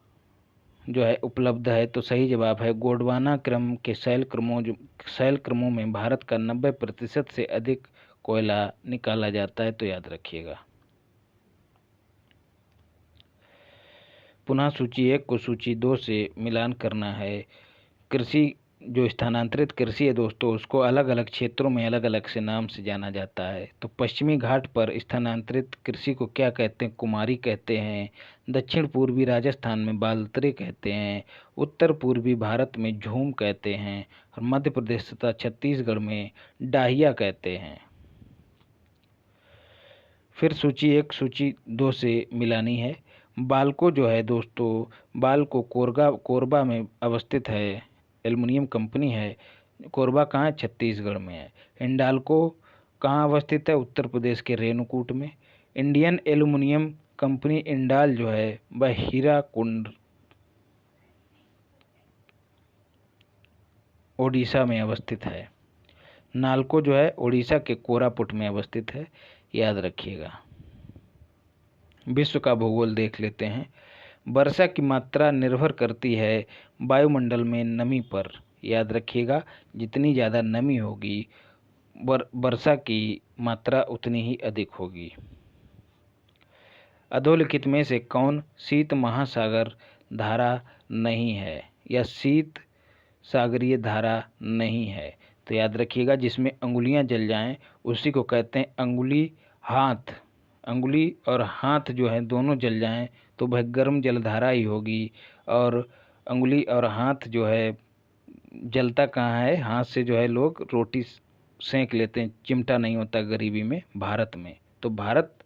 जो है उपलब्ध है? तो सही जवाब है गोंडवाना क्रम के शैल क्रमों में भारत का 90% से अधिक कोयला निकाला जाता है, तो याद रखिएगा। पुनः सूची 1 को सूची 2 से मिलान करना है। कृषि जो स्थानांतरित कृषि है दोस्तों, उसको अलग अलग क्षेत्रों में अलग अलग से नाम से जाना जाता है। तो पश्चिमी घाट पर स्थानांतरित कृषि को क्या कहते हैं? कुमारी कहते हैं। दक्षिण पूर्वी राजस्थान में बाल्तरे कहते हैं। उत्तर पूर्वी भारत में झूम कहते हैं। और मध्य प्रदेश तथा छत्तीसगढ़ में डाहिया कहते हैं। फिर सूची 1 सूची 2 से मिलानी है। बाल्को जो है दोस्तों, बाल्को कोरबा में अवस्थित है, एल्युमिनियम कंपनी है। कोरबा कहाँ है? छत्तीसगढ़ में है। हिंडाल्को कहाँ अवस्थित है? उत्तर प्रदेश के रेणुकूट में। इंडियन एल्युमिनियम कंपनी इंडाल जो है वह हीराकुंड ओडिशा में अवस्थित है। नाल्को जो है ओडिशा के कोरापुट में अवस्थित है, याद रखिएगा। विश्व का भूगोल देख लेते हैं। वर्षा की मात्रा निर्भर करती है वायुमंडल में नमी पर, याद रखिएगा। जितनी ज़्यादा नमी होगी वर्षा की मात्रा उतनी ही अधिक होगी। अधोलिखित में से कौन शीत महासागर धारा नहीं है या शीत सागरीय धारा नहीं है? तो याद रखिएगा, जिसमें अंगुलियां जल जाएं उसी को कहते हैं अंगुली हाथ। अंगुली और हाथ जो है दोनों जल जाएं तो वह गर्म जलधारा ही होगी। और अंगुली और हाथ जो है, जलता कहाँ है? हाथ से जो है लोग रोटी सेंक लेते हैं, चिमटा नहीं होता गरीबी में भारत में। तो भारत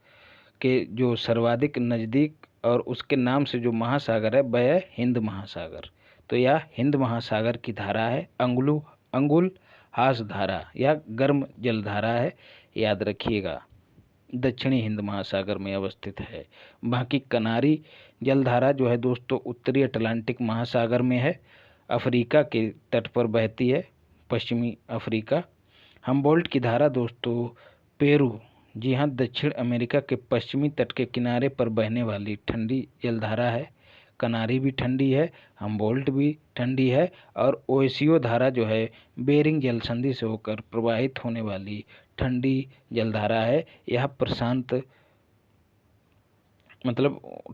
के जो सर्वाधिक नज़दीक और उसके नाम से जो महासागर है वह है हिंद महासागर। तो यह हिंद महासागर की धारा है, अंगुल हास धारा या गर्म जलधारा है, याद रखिएगा। दक्षिणी हिंद महासागर में अवस्थित है। बाकी कनारी जलधारा जो है दोस्तों उत्तरी अटलांटिक महासागर में है, अफ्रीका के तट पर बहती है, पश्चिमी अफ्रीका। हम्बोल्ट की धारा दोस्तों पेरू, जी हाँ, दक्षिण अमेरिका के पश्चिमी तट के किनारे पर बहने वाली ठंडी जलधारा है। कनारी भी ठंडी है, हम्बोल्ट भी ठंडी है। और ओएसियो धारा जो है बेरिंग जल संधि से होकर प्रवाहित होने वाली ठंडी जलधारा है। यह प्रशांत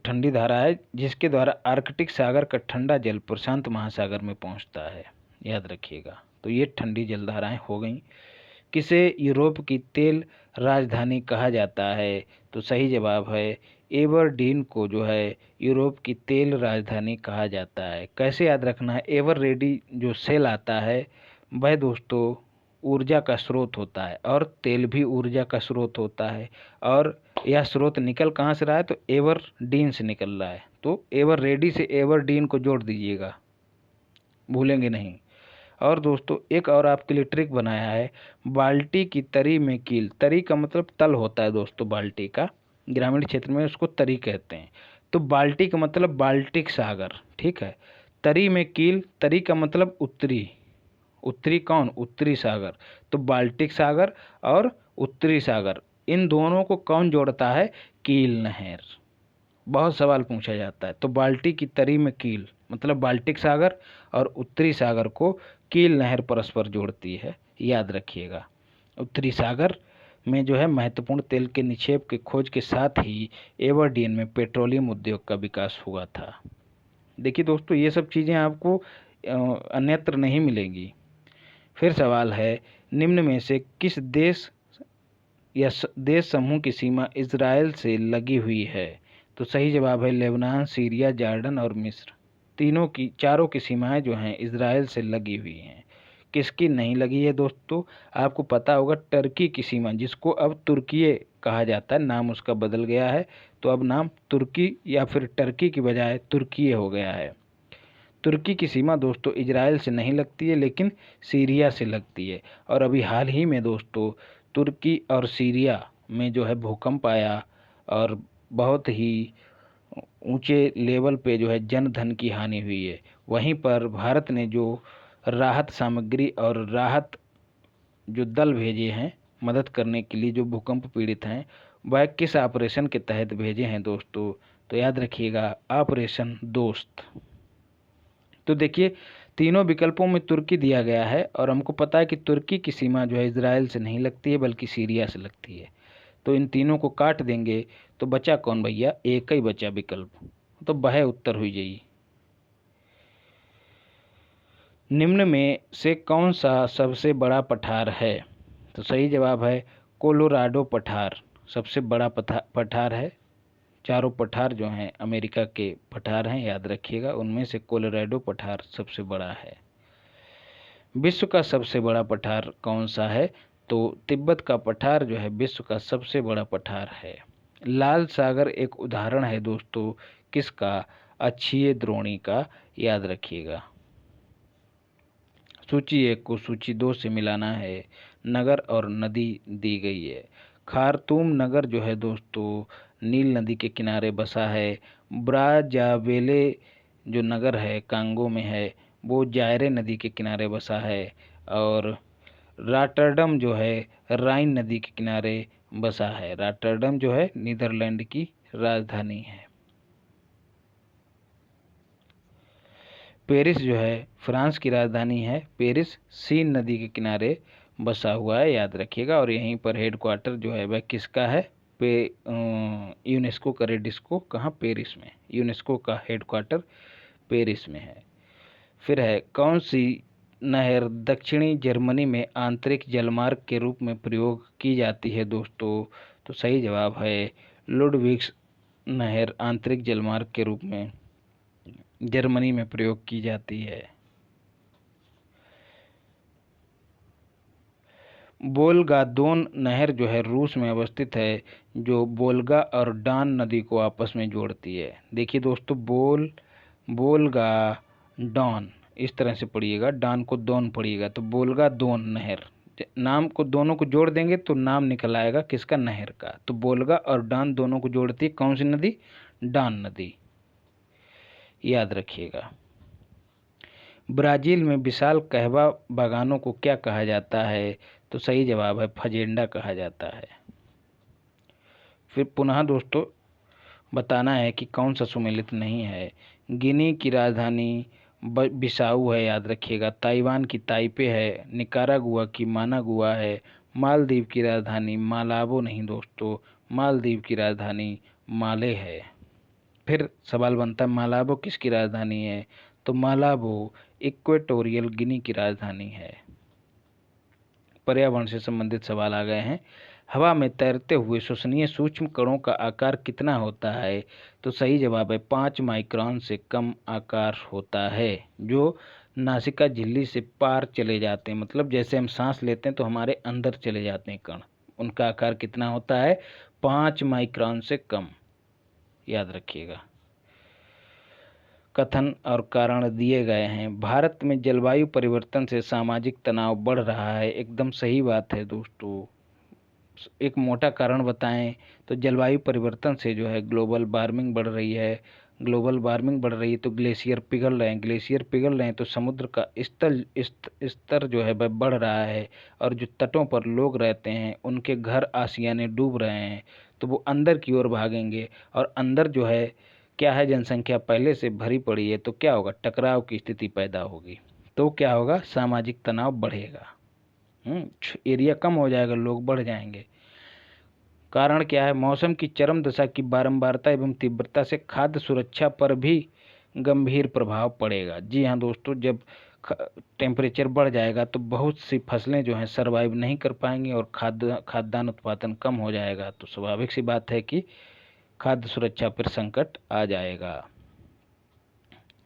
ठंडी धारा है, जिसके द्वारा आर्कटिक सागर का ठंडा जल प्रशांत महासागर में पहुंचता है, याद रखिएगा। तो ये ठंडी जलधाराएं हो गई। किसे यूरोप की तेल राजधानी कहा जाता है? तो सही जवाब है एवरडीन को जो है यूरोप की तेल राजधानी कहा जाता है। कैसे याद रखना है? एवर रेडी जो सेल आता है वह दोस्तों ऊर्जा का स्रोत होता है और तेल भी ऊर्जा का स्रोत होता है। और यह स्रोत निकल कहाँ से रहा है? तो एवरडीन से निकल रहा है। तो एवर रेडी से एवरडीन को जोड़ दीजिएगा, भूलेंगे नहीं। और दोस्तों एक और आपके लिए ट्रिक बनाया है, बाल्टी की तरी में कील। तरी का मतलब तल होता है दोस्तों, बाल्टी का ग्रामीण क्षेत्र में उसको तरी कहते हैं। तो बाल्टी का मतलब बाल्टिक सागर, ठीक है। तरी में कील, तरी का मतलब उत्तरी, उत्तरी कौन? उत्तरी सागर। तो बाल्टिक सागर और उत्तरी सागर, इन दोनों को कौन जोड़ता है? कील नहर। बहुत सवाल पूछा जाता है। तो बाल्टी की तरी में कील मतलब बाल्टिक सागर और उत्तरी सागर को कील नहर परस्पर जोड़ती है, याद रखिएगा। उत्तरी सागर में जो है महत्वपूर्ण तेल के निक्षेप के खोज के साथ ही एवरडीन में पेट्रोलियम उद्योग का विकास हुआ था। देखिए दोस्तों, ये सब चीज़ें आपको अन्यत्र नहीं मिलेंगी। फिर सवाल है, निम्न में से किस देश या देश समूह की सीमा इजराइल से लगी हुई है? तो सही जवाब है लेबनान, सीरिया, जॉर्डन और मिस्र। चारों की सीमाएं जो हैं इजराइल से लगी हुई हैं। किसकी नहीं लगी है दोस्तों? आपको पता होगा, टर्की की सीमा, जिसको अब तुर्की कहा जाता है, नाम उसका बदल गया है। तो अब नाम तुर्की या फिर टर्की की बजाय तुर्की हो गया है। तुर्की की सीमा दोस्तों इजराइल से नहीं लगती है, लेकिन सीरिया से लगती है। और अभी हाल ही में दोस्तों तुर्की और सीरिया में जो है भूकंप आया और बहुत ही ऊंचे लेवल पे जो है जन धन की हानि हुई है। वहीं पर भारत ने जो राहत सामग्री और राहत जो दल भेजे हैं मदद करने के लिए जो भूकंप पीड़ित हैं, वह किस ऑपरेशन के तहत भेजे हैं दोस्तों? तो याद रखिएगा, ऑपरेशन दोस्त। तो देखिए, तीनों विकल्पों में तुर्की दिया गया है और हमको पता है कि तुर्की की सीमा जो है इजराइल से नहीं लगती है बल्कि सीरिया से लगती है। तो इन तीनों को काट देंगे तो बचा कौन भैया? एक ही बचा विकल्प, तो वह उत्तर हुई जाइए। निम्न में से कौन सा सबसे बड़ा पठार है? तो सही जवाब है कोलोराडो पठार सबसे बड़ा पठार है। चारों पठार जो हैं अमेरिका के पठार हैं, याद रखिएगा, उनमें से कोलोराडो पठार सबसे बड़ा है। विश्व का सबसे बड़ा पठार कौन सा है? तो तिब्बत का पठार जो है विश्व का सबसे बड़ा पठार है। लाल सागर एक उदाहरण है दोस्तों किसका? अक्षीय द्रोणी का, याद रखिएगा। सूची 1 को सूची 2 से मिलाना है। नगर और नदी दी गई है। खार्तूम नगर जो है दोस्तों नील नदी के किनारे बसा है। ब्राज़ाविले जो नगर है कांगो में है वो जायरे नदी के किनारे बसा है। और रॉटरडम जो है राइन नदी के किनारे बसा है। रॉटरडम जो है नीदरलैंड की राजधानी है। पेरिस जो है फ्रांस की राजधानी है। पेरिस सीन नदी के किनारे बसा हुआ है, याद रखिएगा। और यहीं पर हेडक्वार्टर जो है वह किसका है? यूनेस्को का रेडिस्को कहाँ? पेरिस में। यूनेस्को का हेडक्वार्टर पेरिस में है। फिर है कौन सी नहर दक्षिणी जर्मनी में आंतरिक जलमार्ग के रूप में प्रयोग की जाती है दोस्तों? तो सही जवाब है लुडविग्स नहर आंतरिक जलमार्ग के रूप में जर्मनी में प्रयोग की जाती है। वोल्गा दोन नहर जो है रूस में अवस्थित है, जो वोल्गा और डॉन नदी को आपस में जोड़ती है। देखिए दोस्तों वोल्गा डॉन इस तरह से पढ़िएगा, डॉन को दोन पढ़िएगा तो वोल्गा दोन नहर। नाम को दोनों को जोड़ देंगे तो नाम निकल आएगा किसका? नहर का। तो वोल्गा और डॉन दोनों को जोड़ती है कौन सी नदी? डॉन नदी, याद रखिएगा। ब्राज़ील में विशाल कहवा बागानों को क्या कहा जाता है? तो सही जवाब है फजेंडा कहा जाता है। फिर पुनः दोस्तों बताना है कि कौन सा सुमेलित नहीं है। गिनी की राजधानी बिसाऊ है, याद रखिएगा। ताइवान की ताइपे है। निकारागुआ की मानागुआ है। मालदीव की राजधानी मालाबो नहीं दोस्तों, मालदीव की राजधानी माले है। फिर सवाल बनता है मालाबो किसकी राजधानी है? तो मालाबो इक्वेटोरियल गिनी की राजधानी है। पर्यावरण से संबंधित सवाल आ गए हैं। हवा में तैरते हुए श्वसनीय सूक्ष्म कणों का आकार कितना होता है? तो सही जवाब है 5 माइक्रोन से कम आकार होता है, जो नासिका झिल्ली से पार चले जाते हैं। मतलब जैसे हम सांस लेते हैं तो हमारे अंदर चले जाते हैं कण, उनका आकार कितना होता है? 5 माइक्रोन से कम, याद रखिएगा। कथन और कारण दिए गए हैं। भारत में जलवायु परिवर्तन से सामाजिक तनाव बढ़ रहा है, एकदम सही बात है दोस्तों। एक मोटा कारण बताएं तो जलवायु परिवर्तन से जो है ग्लोबल वार्मिंग बढ़ रही है। ग्लोबल वार्मिंग बढ़ रही है तो ग्लेशियर पिघल रहे हैं, ग्लेशियर पिघल रहे हैं तो समुद्र का स्तर जो है वह बढ़ रहा है। और जो तटों पर लोग रहते हैं उनके घर आशियाने डूब रहे हैं, तो वो अंदर की ओर भागेंगे। और अंदर जो है क्या है, जनसंख्या पहले से भरी पड़ी है, तो क्या होगा? टकराव की स्थिति पैदा होगी, तो क्या होगा? सामाजिक तनाव बढ़ेगा। एरिया कम हो जाएगा, लोग बढ़ जाएंगे। कारण क्या है? मौसम की चरम दशा की बारंबारता एवं तीव्रता से खाद्य सुरक्षा पर भी गंभीर प्रभाव पड़ेगा। जी हाँ दोस्तों, जब टेम्परेचर बढ़ जाएगा तो बहुत सी फसलें जो हैं सरवाइव नहीं कर पाएंगी और खाद्यान्न उत्पादन कम हो जाएगा, तो स्वाभाविक सी बात है कि खाद्य सुरक्षा पर संकट आ जाएगा।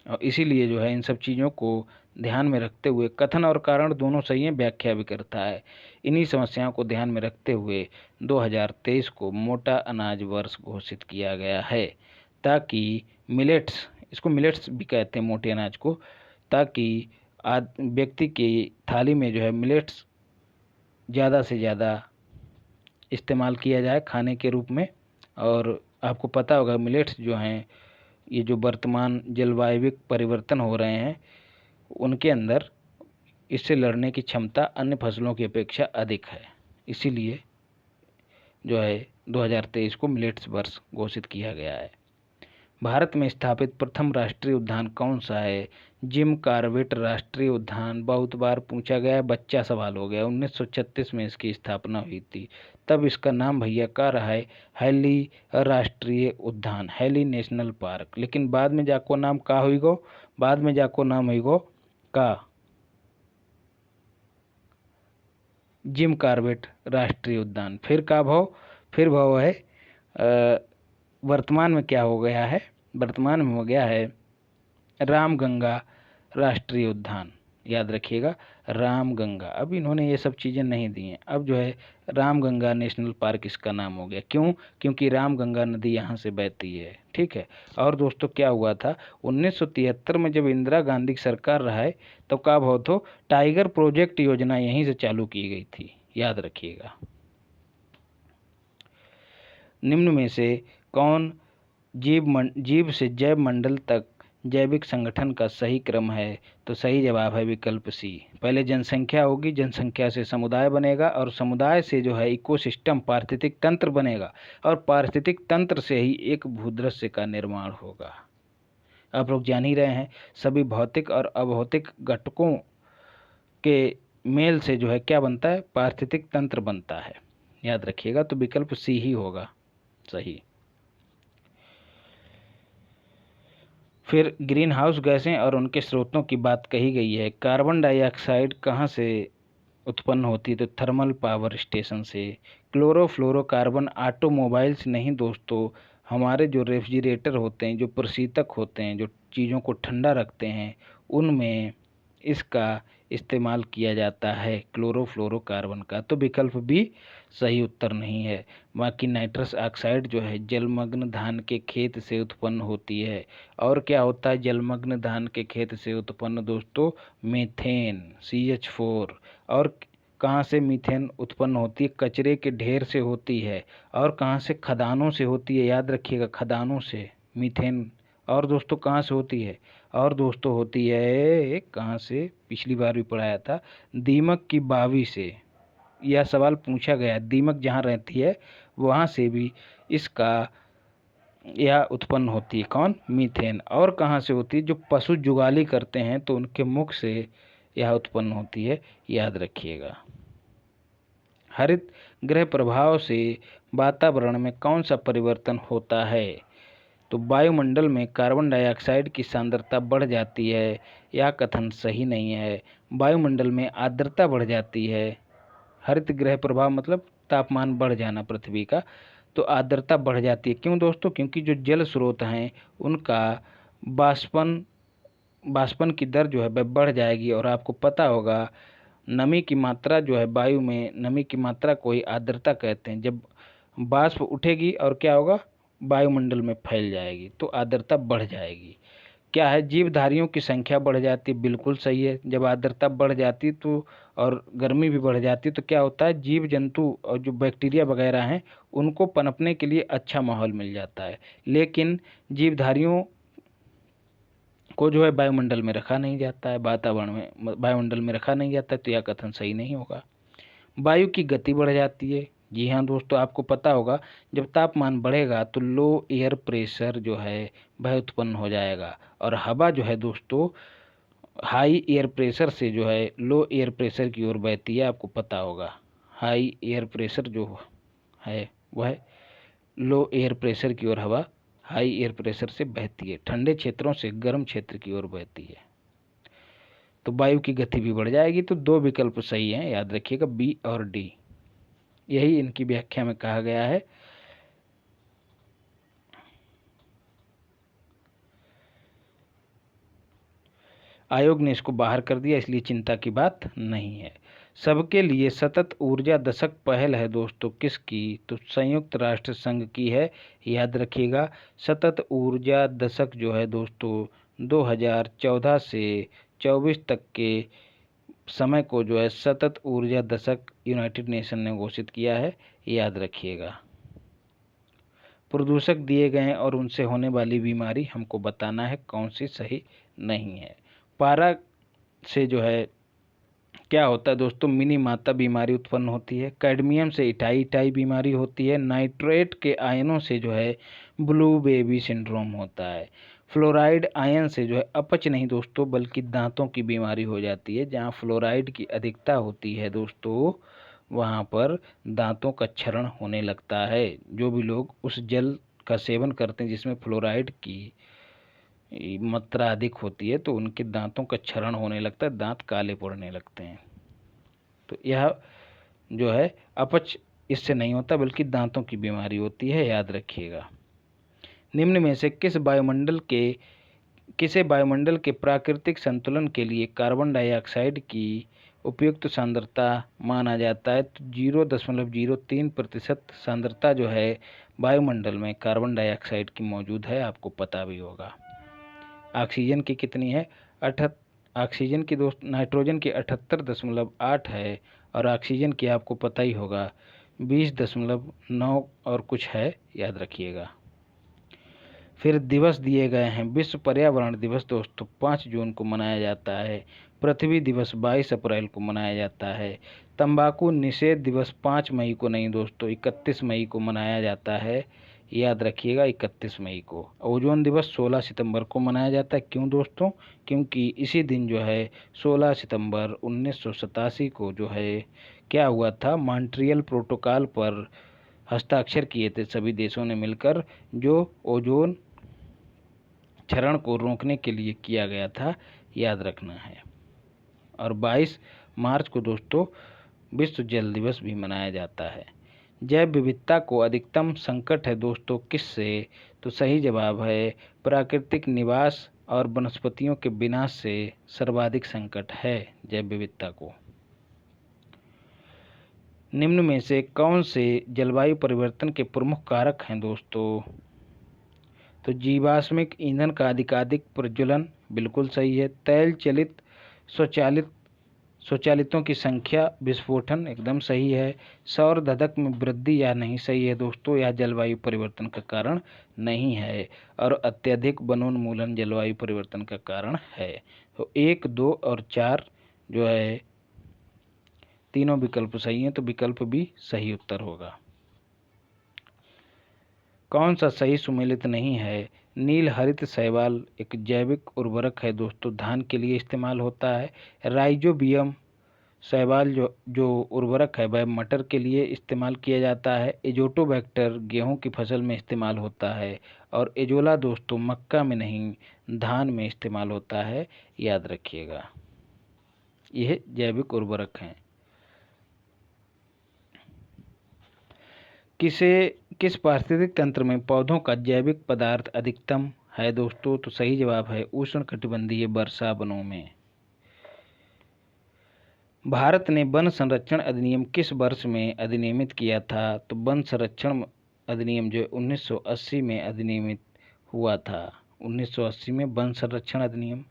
और इसीलिए जो है इन सब चीज़ों को ध्यान में रखते हुए, कथन और कारण दोनों सही है, व्याख्या भी करता है। इन्हीं समस्याओं को ध्यान में रखते हुए 2023 को मोटा अनाज वर्ष घोषित किया गया है, ताकि मिलेट्स, इसको मिलेट्स भी कहते हैं मोटे अनाज को, ताकि व्यक्ति की थाली में जो है मिलेट्स ज़्यादा से ज़्यादा इस्तेमाल किया जाए खाने के रूप में। और आपको पता होगा मिलेट्स जो हैं, ये जो वर्तमान जलवायु परिवर्तन हो रहे हैं उनके अंदर इससे लड़ने की क्षमता अन्य फसलों की अपेक्षा अधिक है। इसीलिए जो है 2023 को मिलेट्स वर्ष घोषित किया गया है। भारत में स्थापित प्रथम राष्ट्रीय उद्यान कौन सा है? जिम कॉर्बेट राष्ट्रीय उद्यान बहुत बार पूछा गया है, बच्चा सवाल हो गया। 1936 में इसकी स्थापना हुई थी, तब इसका नाम भैया का रहा है हैली राष्ट्रीय उद्यान, हैली नेशनल पार्क। लेकिन बाद में जाको नाम का हुई गो, बाद में जाको नाम हुई गो का जिम कॉर्बेट राष्ट्रीय उद्यान। फिर का भाव, फिर भाव है वर्तमान में क्या हो गया है, वर्तमान में हो गया है रामगंगा राष्ट्रीय उद्यान। याद रखिएगा रामगंगा। अब इन्होंने ये सब चीज़ें नहीं दी हैं, अब जो है रामगंगा नेशनल पार्क इसका नाम हो गया। क्यों? क्योंकि रामगंगा नदी यहाँ से बहती है। ठीक है। और दोस्तों क्या हुआ था 1973 में जब इंदिरा गांधी की सरकार रहा है तो क्या भाव तो टाइगर प्रोजेक्ट योजना यहीं से चालू की गई थी। याद रखिएगा। निम्न में से कौन जीव से जैव मंडल तक जैविक संगठन का सही क्रम है? तो सही जवाब है विकल्प सी। पहले जनसंख्या होगी, जनसंख्या से समुदाय बनेगा और समुदाय से जो है इकोसिस्टम पारिस्थितिक तंत्र बनेगा और पारिस्थितिक तंत्र से ही एक भूदृश्य का निर्माण होगा। आप लोग जान ही रहे हैं सभी भौतिक और अभौतिक घटकों के मेल से जो है क्या बनता है, पारिस्थितिक तंत्र बनता है। याद रखिएगा तो विकल्प सी ही होगा सही। फिर ग्रीन हाउस गैसें और उनके स्रोतों की बात कही गई है। कार्बन डाइऑक्साइड कहाँ से उत्पन्न होती है? तो थर्मल पावर स्टेशन से। क्लोरोफ्लोरोकार्बन ऑटोमोबाइल्स नहीं दोस्तों, हमारे जो रेफ्रिजरेटर होते हैं, जो प्रशीतक होते हैं, जो चीज़ों को ठंडा रखते हैं, उनमें इसका इस्तेमाल किया जाता है क्लोरोफ्लोरोकार्बन का। तो विकल्प भी सही उत्तर नहीं है। बाकी नाइट्रस ऑक्साइड जो है जलमग्न धान के खेत से उत्पन्न होती है। और क्या होता है जलमग्न धान के खेत से उत्पन्न दोस्तों? Methane CH4। और कहाँ से मीथेन उत्पन्न होती है? कचरे के ढेर से होती है। और कहाँ से? खदानों से होती है। याद रखिएगा खदानों से मीथेन। और दोस्तों कहाँ से होती है? और दोस्तों होती है कहाँ से? पिछली बार भी पढ़ाया था, दीमक की बावी से। यह सवाल पूछा गया, दीमक जहाँ रहती है वहाँ से भी इसका यह उत्पन्न होती है। कौन? मीथेन। और कहाँ से होती है? जो पशु जुगाली करते हैं तो उनके मुख से यह उत्पन्न होती है। याद रखिएगा। हरित गृह प्रभाव से वातावरण में कौन सा परिवर्तन होता है? तो वायुमंडल में कार्बन डाइऑक्साइड की सांद्रता बढ़ जाती है। यह कथन सही नहीं है। वायुमंडल में आर्द्रता बढ़ जाती है। हरित गृह प्रभाव मतलब तापमान बढ़ जाना पृथ्वी का, तो आर्द्रता बढ़ जाती है। क्यों दोस्तों? क्योंकि जो जल स्रोत हैं उनका बाष्पन की दर जो है वह बढ़ जाएगी। और आपको पता होगा नमी की मात्रा जो है वायु में, नमी की मात्रा को ही आर्द्रता कहते हैं। जब बाष्प उठेगी और क्या होगा, वायुमंडल में फैल जाएगी तो आर्द्रता बढ़ जाएगी। क्या है, जीवधारियों की संख्या बढ़ जाती है। बिल्कुल सही है। जब आर्द्रता बढ़ जाती तो और गर्मी भी बढ़ जाती तो क्या होता है, जीव जंतु और जो बैक्टीरिया वगैरह हैं उनको पनपने के लिए अच्छा माहौल मिल जाता है। लेकिन जीवधारियों को जो है वायुमंडल में रखा नहीं जाता है, वातावरण में वायुमंडल में रखा नहीं जाता है, तो यह कथन सही नहीं होगा। वायु की गति बढ़ जाती है। जी हाँ दोस्तों, आपको पता होगा जब तापमान बढ़ेगा तो लो एयर प्रेशर जो है वह उत्पन्न हो जाएगा और हवा जो है दोस्तों हाई एयर प्रेशर से जो है लो एयर प्रेशर की ओर बहती है। आपको पता होगा हाई एयर प्रेशर जो है वह लो एयर प्रेशर की ओर हवा हाई एयर प्रेशर से बहती है, ठंडे क्षेत्रों से गर्म क्षेत्र की ओर बहती है। तो वायु की गति भी बढ़ जाएगी। तो दो विकल्प सही हैं, याद रखिएगा बी और डी। यही इनकी व्याख्या में कहा गया है। आयोग ने इसको बाहर कर दिया, इसलिए चिंता की बात नहीं है। सबके लिए सतत ऊर्जा दशक पहल है दोस्तों किसकी? तो संयुक्त राष्ट्र संघ की है। याद रखिएगा सतत ऊर्जा दशक जो है दोस्तों 2014 से 24 तक के समय को जो है सतत ऊर्जा दशक यूनाइटेड नेशन ने घोषित किया है। याद रखिएगा। प्रदूषक दिए गए हैं और उनसे होने वाली बीमारी हमको बताना है कौन सी सही नहीं है। पारा से जो है क्या होता है दोस्तों, मिनी माता बीमारी उत्पन्न होती है। कैडमियम से इटाई इटाई बीमारी होती है। नाइट्रेट के आयनों से जो है ब्लू बेबी सिंड्रोम होता है। फ्लोराइड आयन से जो है अपच नहीं दोस्तों बल्कि दांतों की बीमारी हो जाती है। जहाँ फ्लोराइड की अधिकता होती है दोस्तों वहाँ पर दांतों का क्षरण होने लगता है। जो भी लोग उस जल का सेवन करते हैं जिसमें फ्लोराइड की मात्रा अधिक होती है तो उनके दांतों का क्षरण होने लगता है, दांत काले पड़ने लगते हैं। तो यह जो है अपच इससे नहीं होता, बल्कि दांतों की बीमारी होती है, याद रखिएगा। निम्न में से किसे वायुमंडल के प्राकृतिक संतुलन के लिए कार्बन डाइऑक्साइड की उपयुक्त सांद्रता माना जाता है? तो 0.03% सांद्रता जो है वायुमंडल में कार्बन डाइऑक्साइड की मौजूद है, आपको पता भी होगा। ऑक्सीजन की कितनी है? ऑक्सीजन की नाइट्रोजन की 78.8 है, और ऑक्सीजन की आपको पता ही होगा 20.9 और कुछ है, याद रखिएगा। फिर दिवस दिए गए हैं। विश्व पर्यावरण दिवस दोस्तों 5 जून को मनाया जाता है। पृथ्वी दिवस 22 अप्रैल को मनाया जाता है। तंबाकू निषेध दिवस 5 मई को नहीं दोस्तों, 31 मई को मनाया जाता है, याद रखिएगा 31 मई को। ओजोन दिवस 16 सितंबर को मनाया जाता है। क्यों दोस्तों? क्योंकि इसी दिन जो है 16 सितंबर 1987 को जो है क्या हुआ था, मॉन्ट्रियल प्रोटोकॉल पर हस्ताक्षर किए थे सभी देशों ने मिलकर, जो ओजोन क्षरण को रोकने के लिए किया गया था, याद रखना है। और 22 मार्च को दोस्तों विश्व जल दिवस भी मनाया जाता है। जैव विविधता को अधिकतम संकट है दोस्तों किससे? तो सही जवाब है प्राकृतिक निवास और वनस्पतियों के विनाश से सर्वाधिक संकट है जैव विविधता को। निम्न में से कौन से जलवायु परिवर्तन के प्रमुख कारक हैं दोस्तों? तो जीवाश्मिक ईंधन का अधिकाधिक प्रज्वलन बिल्कुल सही है। तैल चलित स्वचालितों की संख्या विस्फोटन एकदम सही है। सौर धधक में वृद्धि या नहीं सही है दोस्तों, यह जलवायु परिवर्तन का कारण नहीं है। और अत्यधिक वनोन्मूलन जलवायु परिवर्तन का कारण है। तो 1, 2 और 4 जो है तीनों विकल्प सही हैं, तो विकल्प भी सही उत्तर होगा। कौन सा सही सुमेलित नहीं है? नील हरित शैवाल एक जैविक उर्वरक है दोस्तों, धान के लिए इस्तेमाल होता है। राइजोबियम शैवाल जो उर्वरक है वह मटर के लिए इस्तेमाल किया जाता है। एजोटोबैक्टर गेहूं की फसल में इस्तेमाल होता है। और एजोला दोस्तों मक्का में नहीं, धान में इस्तेमाल होता है, याद रखिएगा। यह जैविक उर्वरक हैं। किस पारिस्थितिक तंत्र में पौधों का जैविक पदार्थ अधिकतम है दोस्तों? तो सही जवाब है उष्णकटिबंधीय वर्षा वनों में। भारत ने वन संरक्षण अधिनियम किस वर्ष में अधिनियमित किया था? तो वन संरक्षण अधिनियम जो 1980 में अधिनियमित हुआ था। 1980 में वन संरक्षण अधिनियम।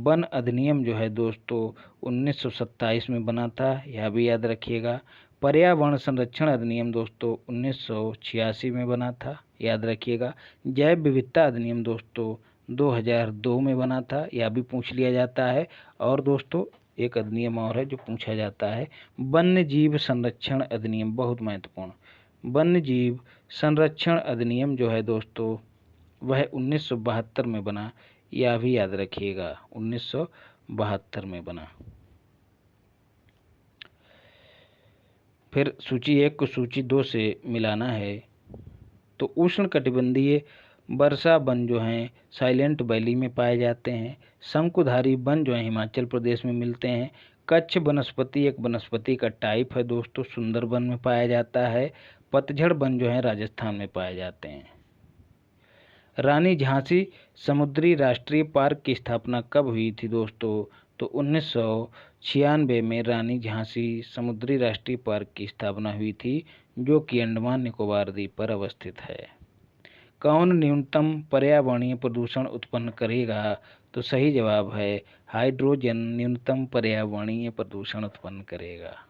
वन अधिनियम जो है दोस्तों 1927 में बना था, यह भी याद रखिएगा। पर्यावरण संरक्षण अधिनियम दोस्तों 1986 में बना था, याद रखिएगा। जैव विविधता अधिनियम दोस्तों 2002 में बना था, यह भी पूछ लिया जाता है। और दोस्तों एक अधिनियम और है जो पूछा जाता है, वन्य जीव संरक्षण अधिनियम, बहुत महत्वपूर्ण। वन्य जीव संरक्षण अधिनियम जो है दोस्तों वह 1972 में बना, यह भी याद रखिएगा 1972 में बना। फिर सूची 1 को सूची 2 से मिलाना है। तो उष्णकटिबंधीय वर्षा वन जो हैं साइलेंट वैली में पाए जाते हैं। शंकुधारी वन जो है हिमाचल प्रदेश में मिलते हैं। कच्छ वनस्पति एक वनस्पति का टाइप है दोस्तों, सुंदरबन में पाया जाता है। पतझड़ वन जो है राजस्थान में पाए जाते हैं। रानी झांसी समुद्री राष्ट्रीय पार्क की स्थापना कब हुई थी दोस्तों? तो 1996 में रानी झांसी समुद्री राष्ट्रीय पार्क की स्थापना हुई थी, जो कि अंडमान निकोबार द्वीप पर अवस्थित है। कौन न्यूनतम पर्यावरणीय प्रदूषण उत्पन्न करेगा? तो सही जवाब है हाइड्रोजन न्यूनतम पर्यावरणीय प्रदूषण उत्पन्न करेगा।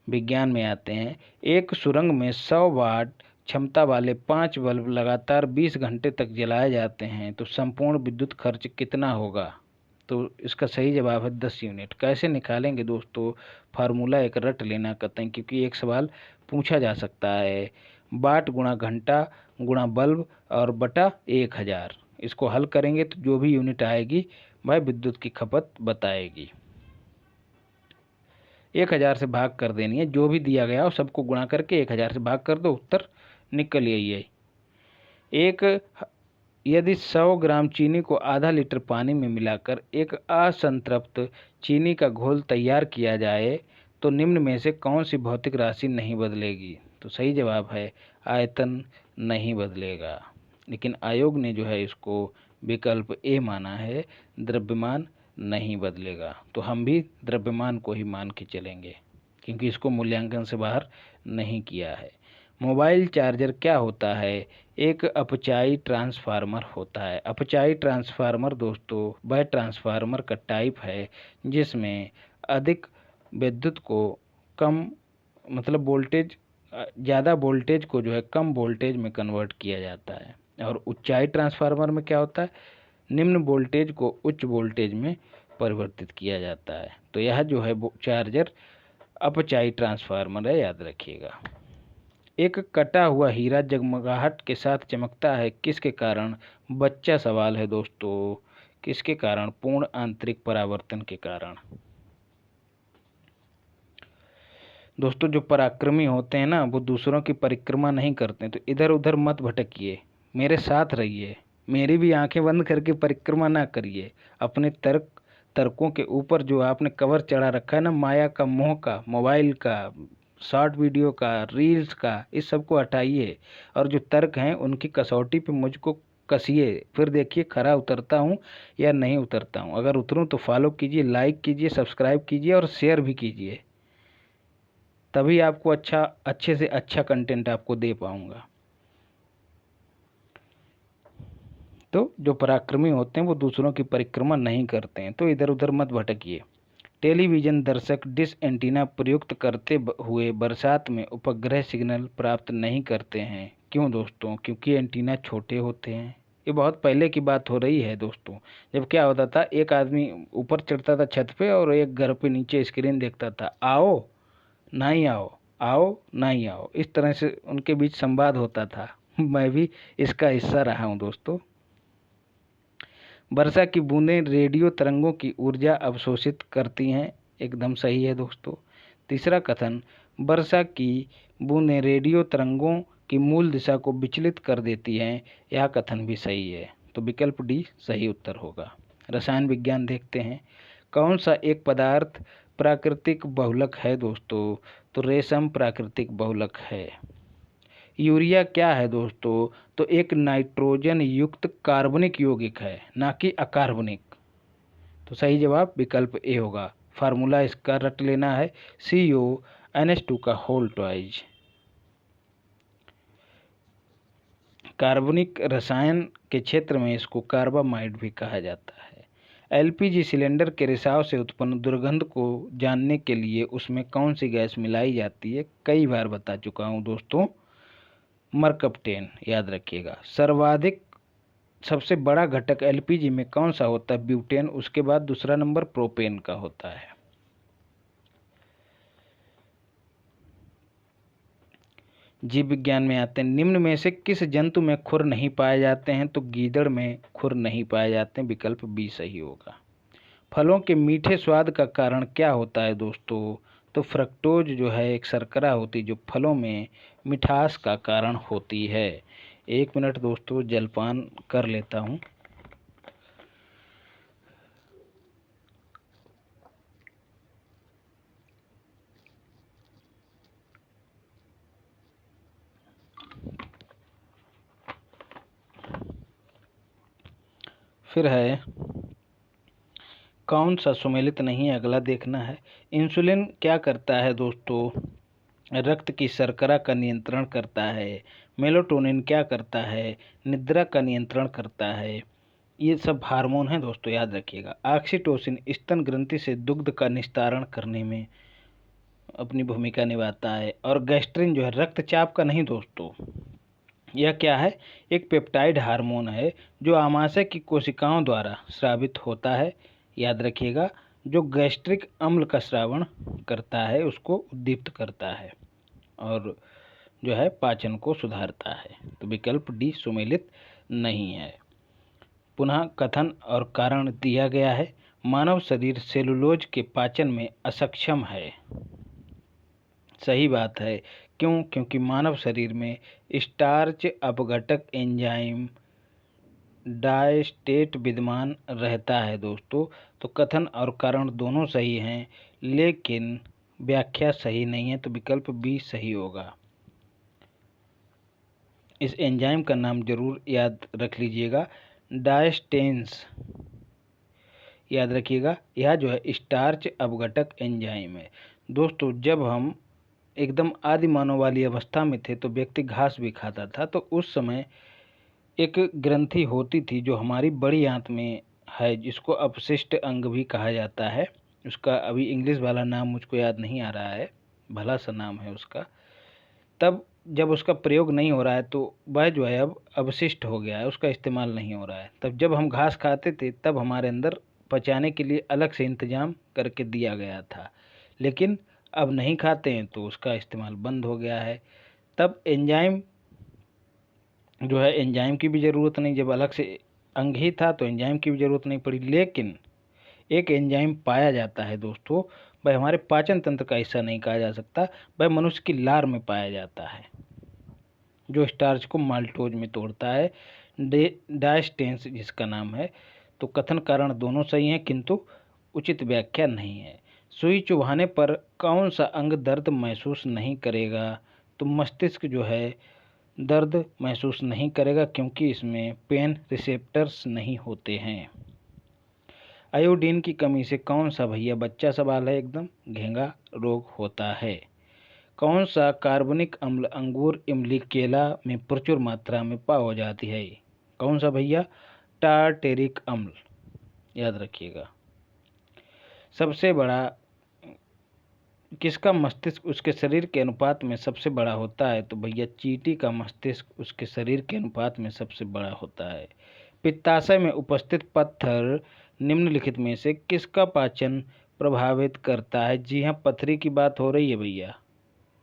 विज्ञान में आते हैं। एक सुरंग में 100 वाट क्षमता वाले 5 बल्ब लगातार 20 घंटे तक जलाए जाते हैं, तो संपूर्ण विद्युत खर्च कितना होगा? तो इसका सही जवाब है 10 यूनिट। कैसे निकालेंगे दोस्तों? फार्मूला एक रट लेना कहते हैं, क्योंकि एक सवाल पूछा जा सकता है। वाट गुणा घंटा गुणा बल्ब और बटा 1000। इसको हल करेंगे तो जो भी यूनिट आएगी वह विद्युत की खपत बताएगी। 1000 से भाग कर देनी है, जो भी दिया गया हो सबको गुणा करके 1000 से भाग कर दो, उत्तर निकल यही है। यदि 100 ग्राम चीनी को आधा लीटर पानी में मिलाकर एक असंतृप्त चीनी का घोल तैयार किया जाए, तो निम्न में से कौन सी भौतिक राशि नहीं बदलेगी? तो सही जवाब है आयतन नहीं बदलेगा। लेकिन आयोग ने जो है इसको विकल्प ए माना है, द्रव्यमान नहीं बदलेगा। तो हम भी द्रव्यमान को ही मान के चलेंगे क्योंकि इसको मूल्यांकन से बाहर नहीं किया है। मोबाइल चार्जर क्या होता है? एक अपचाई ट्रांसफार्मर होता है। अपचाई ट्रांसफार्मर दोस्तों वह ट्रांसफार्मर का टाइप है जिसमें अधिक विद्युत को कम मतलब वोल्टेज ज़्यादा वोल्टेज को जो है कम वोल्टेज में कन्वर्ट किया जाता है। और उच्चाई ट्रांसफार्मर में क्या होता है? निम्न वोल्टेज को उच्च वोल्टेज में परिवर्तित किया जाता है। तो यह जो है वो चार्जर अपचाई ट्रांसफार्मर है, याद रखिएगा। एक कटा हुआ हीरा जगमगाहट के साथ चमकता है, किसके कारण? बच्चा सवाल है दोस्तों। किसके कारण? पूर्ण आंतरिक परावर्तन के कारण। दोस्तों जो पराक्रमी होते हैं ना, वो दूसरों की परिक्रमा नहीं करते, तो इधर उधर मत भटकिए, मेरे साथ रहिए, मेरी भी आंखें बंद करके परिक्रमा ना करिए। अपने तर्कों के ऊपर जो आपने कवर चढ़ा रखा है ना, माया का, मोह का, मोबाइल का, शॉर्ट वीडियो का, रील्स का, इस सब को हटाइए और जो तर्क हैं उनकी कसौटी पे मुझको कसिए, फिर देखिए खरा उतरता हूँ या नहीं उतरता हूँ। अगर उतरूँ तो फॉलो कीजिए, लाइक कीजिए, सब्सक्राइब कीजिए और शेयर भी कीजिए, तभी आपको अच्छे से अच्छा कंटेंट आपको दे पाऊंगा। तो जो पराक्रमी होते हैं वो दूसरों की परिक्रमा नहीं करते हैं, तो इधर उधर मत भटकिए। टेलीविजन दर्शक डिश एंटीना प्रयुक्त करते हुए बरसात में उपग्रह सिग्नल प्राप्त नहीं करते हैं, क्यों दोस्तों? क्योंकि एंटीना छोटे होते हैं। ये बहुत पहले की बात हो रही है दोस्तों, जब क्या होता था, एक आदमी ऊपर चढ़ता था छत पे और एक घर पे नीचे स्क्रीन देखता था, आओ नहीं आओ, आओ नहीं आओ, इस तरह से उनके बीच संवाद होता था। मैं भी इसका हिस्सा रहा हूँ दोस्तों। वर्षा की बूंदें रेडियो तरंगों की ऊर्जा अवशोषित करती हैं, एकदम सही है दोस्तों। तीसरा कथन, वर्षा की बूंदें रेडियो तरंगों की मूल दिशा को विचलित कर देती हैं, यह कथन भी सही है। तो विकल्प डी सही उत्तर होगा। रसायन विज्ञान देखते हैं। कौन सा एक पदार्थ प्राकृतिक बहुलक है दोस्तों? तो रेशम प्राकृतिक बहुलक है। यूरिया क्या है दोस्तों? तो एक नाइट्रोजन युक्त कार्बनिक यौगिक है, ना कि अकार्बनिक। तो सही जवाब विकल्प ए होगा। फार्मूला इसका रट लेना है, CONH2 का होल ट्वाइज। कार्बनिक रसायन के क्षेत्र में इसको कार्बामाइड भी कहा जाता है। LPG सिलेंडर के रिसाव से उत्पन्न दुर्गंध को जानने के लिए उसमें कौन सी गैस मिलाई जाती है? कई बार बता चुका हूँ दोस्तों, मरकप्टेन, याद रखिएगा। सर्वाधिक सबसे बड़ा घटक LPG में कौन सा होता है? ब्यूटेन। उसके बाद दूसरा नंबर प्रोपेन का होता है। जीव विज्ञान में आते हैं। निम्न में से किस जंतु में खुर नहीं पाए जाते हैं? तो गीदड़ में खुर नहीं पाए जाते हैं, विकल्प बी सही होगा। फलों के मीठे स्वाद का कारण क्या होता है दोस्तों? तो फ्रक्टोज जो है एक शर्करा होती है जो फलों में मिठास का कारण होती है। 1 मिनट दोस्तों, जलपान कर लेता हूँ। फिर है कौन सा सुमेलित नहीं है, अगला देखना है। इंसुलिन क्या करता है दोस्तों? रक्त की शर्करा का नियंत्रण करता है। मेलाटोनिन क्या करता है? निद्रा का नियंत्रण करता है। ये सब हार्मोन हैं दोस्तों, याद रखिएगा। ऑक्सीटोसिन स्तन ग्रंथि से दुग्ध का निस्तारण करने में अपनी भूमिका निभाता है। और गैस्ट्रिन जो है रक्तचाप का नहीं दोस्तों, यह क्या है? एक पेप्टाइड हार्मोन है जो आमाशय की कोशिकाओं द्वारा स्रावित होता है, याद रखिएगा। जो गैस्ट्रिक अम्ल का स्रावण करता है उसको उद्दीप्त करता है और जो है पाचन को सुधारता है। तो विकल्प डी सुमेलित नहीं है। पुनः कथन और कारण दिया गया है। मानव शरीर सेलुलोज के पाचन में असक्षम है, सही बात है। क्यों? क्योंकि मानव शरीर में स्टार्च अपघटक एंजाइम डायस्टेट विद्यमान रहता है दोस्तों। तो कथन और कारण दोनों सही हैं, लेकिन व्याख्या सही नहीं है, तो विकल्प बी सही होगा। इस एंजाइम का नाम जरूर याद रख लीजिएगा, डायस्टेंस। याद रखिएगा, यह जो है स्टार्च अपघटक एंजाइम है। दोस्तों, जब हम एकदम आदि मानव वाली अवस्था में थे तो व्यक्ति घास भी खाता था, तो उस समय एक ग्रंथि होती थी जो हमारी बड़ी आंत में है, जिसको अपशिष्ट अंग भी कहा जाता है। उसका अभी इंग्लिश वाला नाम मुझको याद नहीं आ रहा है, भला सा नाम है उसका। तब जब उसका प्रयोग नहीं हो रहा है तो वह जो है अब अवशिष्ट हो गया है, उसका इस्तेमाल नहीं हो रहा है। तब जब हम घास खाते थे तब हमारे अंदर पचाने के लिए अलग से इंतजाम करके दिया गया था, लेकिन अब नहीं खाते हैं तो उसका इस्तेमाल बंद हो गया है। तब एंजाइम जो है, एंजाइम की भी ज़रूरत नहीं, जब अलग से अंग ही था तो एंजाइम की भी ज़रूरत नहीं पड़ी। लेकिन एक एंजाइम पाया जाता है दोस्तों, वह हमारे पाचन तंत्र का हिस्सा नहीं कहा जा सकता, वह मनुष्य की लार में पाया जाता है, जो स्टार्च को माल्टोज में तोड़ता है, डायस्टेंस जिसका नाम है। तो कथन कारण दोनों सही हैं, किंतु उचित व्याख्या नहीं है। सुई चुभाने पर कौन सा अंग दर्द महसूस नहीं करेगा? तो मस्तिष्क जो है दर्द महसूस नहीं करेगा, क्योंकि इसमें पेन रिसेप्टर्स नहीं होते हैं। आयोडीन की कमी से कौन सा, भैया बच्चा सवाल है एकदम, घेंगा रोग होता है? कौन सा कार्बनिक अम्ल अंगूर, इमली, केला में प्रचुर मात्रा में पाया जाती है? कौन सा भैया? टार्टेरिक अम्ल। याद रखिएगा। सबसे बड़ा किसका मस्तिष्क उसके शरीर के अनुपात में सबसे बड़ा होता है? तो भैया चींटी का मस्तिष्क उसके शरीर के अनुपात में सबसे बड़ा होता है। पित्ताशय में उपस्थित पत्थर निम्नलिखित में से किसका पाचन प्रभावित करता है? जी हाँ, पथरी की बात हो रही है भैया,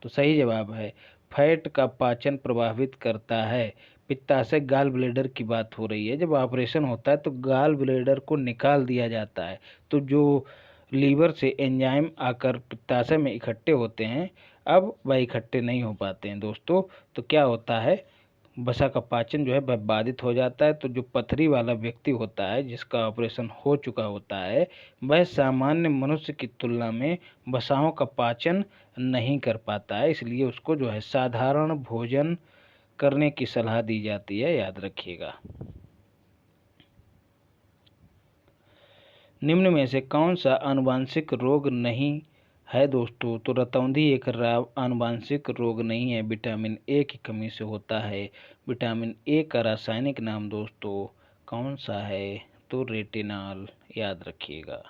तो सही जवाब है फैट का पाचन प्रभावित करता है। पित्ताशय गाल ब्लेडर की बात हो रही है। जब ऑपरेशन होता है तो गाल ब्लेडर को निकाल दिया जाता है, तो जो लीवर से एंजाइम आकर पित्ताशय में इकट्ठे होते हैं, अब वह इकट्ठे नहीं हो पाते हैं दोस्तों, तो क्या होता है, वसा का पाचन जो है वह बाधित हो जाता है। तो जो पथरी वाला व्यक्ति होता है, जिसका ऑपरेशन हो चुका होता है, वह सामान्य मनुष्य की तुलना में वसाओं का पाचन नहीं कर पाता है, इसलिए उसको जो है साधारण भोजन करने की सलाह दी जाती है। याद रखिएगा। निम्न में से कौन सा आनुवांशिक रोग नहीं है दोस्तों? तो रतौंधी एक आनुवांशिक रोग नहीं है, विटामिन ए की कमी से होता है। विटामिन ए का रासायनिक नाम दोस्तों कौन सा है? तो रेटिनॉल। याद रखिएगा,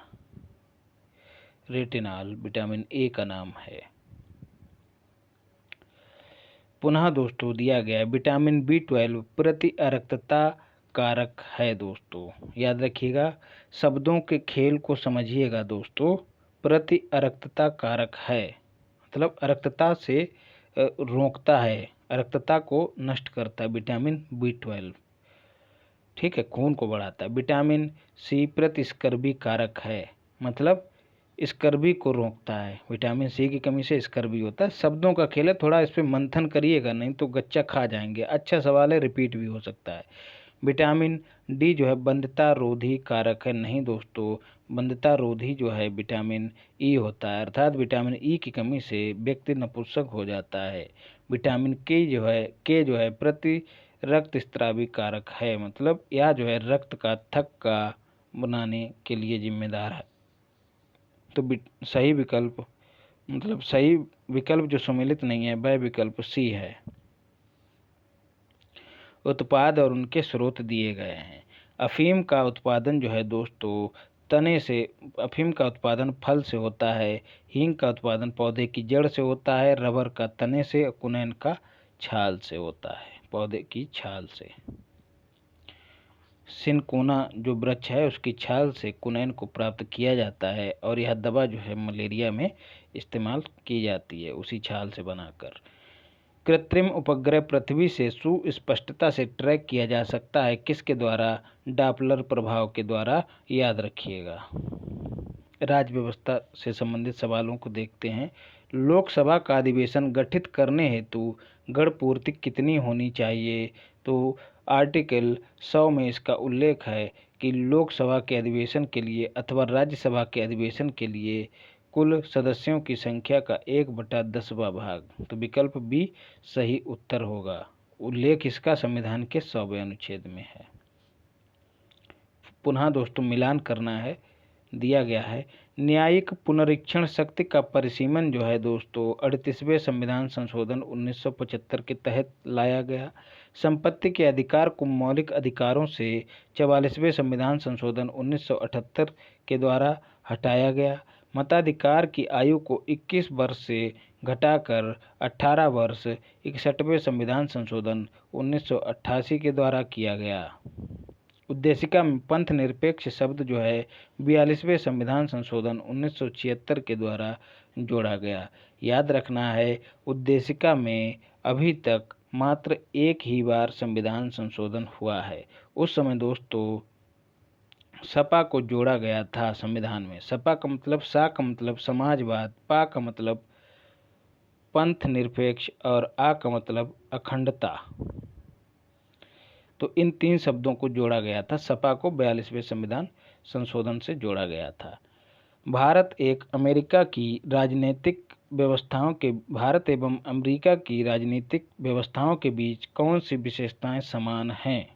रेटिनॉल विटामिन ए का नाम है। पुनः दोस्तों दिया गया विटामिन B12 प्रति अरक्तता कारक है दोस्तों। याद रखिएगा, शब्दों के खेल को समझिएगा दोस्तों। प्रति अरक्तता कारक है मतलब अरक्तता से रोकता है, अरक्तता को नष्ट करता है विटामिन B12। ठीक है, खून को बढ़ाता है। विटामिन सी प्रतिस्कर्वी कारक है, मतलब स्कर्वी को रोकता है। विटामिन सी की कमी से स्कर्वी होता है। शब्दों का खेल है, थोड़ा इस पे मंथन करिएगा, नहीं तो गच्चा खा जाएंगे। अच्छा सवाल है, रिपीट भी हो सकता है। विटामिन डी जो है बंधता रोधी कारक है। नहीं दोस्तों, बंधता रोधी जो है विटामिन ई होता है, अर्थात विटामिन ई की कमी से व्यक्ति नपुंसक हो जाता है। विटामिन के जो है प्रति रक्त स्त्रावी कारक है, मतलब यह जो है रक्त का थक्का बनाने के लिए जिम्मेदार है। तो सही विकल्प, मतलब सही विकल्प जो सम्मिलित नहीं है वह विकल्प सी है। उत्पाद और उनके स्रोत दिए गए हैं। अफीम का उत्पादन जो है दोस्तों तने से, अफीम का उत्पादन फल से होता है। हींग का उत्पादन पौधे की जड़ से होता है। रबर का तने से, कुनैन का छाल से होता है, पौधे की छाल से। सिनकोना जो वृक्ष है उसकी छाल से कुनैन को प्राप्त किया जाता है, और यह दवा जो है मलेरिया में इस्तेमाल की जाती है, उसी छाल से बनाकर। कृत्रिम उपग्रह पृथ्वी से सुस्पष्टता से ट्रैक किया जा सकता है, किसके द्वारा? डापलर प्रभाव के द्वारा। याद रखिएगा। राज्य व्यवस्था से संबंधित सवालों को देखते हैं। लोकसभा का अधिवेशन गठित करने हेतु गण पूर्ति कितनी होनी चाहिए? तो आर्टिकल 100 में इसका उल्लेख है कि लोकसभा के अधिवेशन के लिए अथवा राज्यसभा के अधिवेशन के लिए कुल सदस्यों की संख्या का 1/10वां भाग। तो विकल्प बी सही उत्तर होगा। उल्लेख इसका संविधान के 100वें अनुच्छेद में है। पुनः दोस्तों मिलान करना है, दिया गया है न्यायिक पुनरीक्षण शक्ति का परिसीमन जो है दोस्तों 38वें संविधान संशोधन 1975 के तहत लाया गया। संपत्ति के अधिकार को मौलिक अधिकारों से 44वें संविधान संशोधन 1978 के द्वारा हटाया गया। मताधिकार की आयु को 21 वर्ष से घटाकर 18 वर्ष 61वें संविधान संशोधन 1988 के द्वारा किया गया। उद्देशिका में पंथ निरपेक्ष शब्द जो है 42वें संविधान संशोधन 1976 के द्वारा जोड़ा गया। याद रखना है उद्देशिका में अभी तक मात्र एक ही बार संविधान संशोधन हुआ है। उस समय दोस्तों सपा को जोड़ा गया था संविधान में। सपा का मतलब, सा का मतलब समाजवाद, पा का मतलब पंथ निरपेक्ष और आ का मतलब अखंडता। तो इन 3 शब्दों को जोड़ा गया था। सपा को 42वें संविधान संशोधन से जोड़ा गया था। भारत एवं अमेरिका की राजनीतिक व्यवस्थाओं के बीच कौन सी विशेषताएं समान हैं?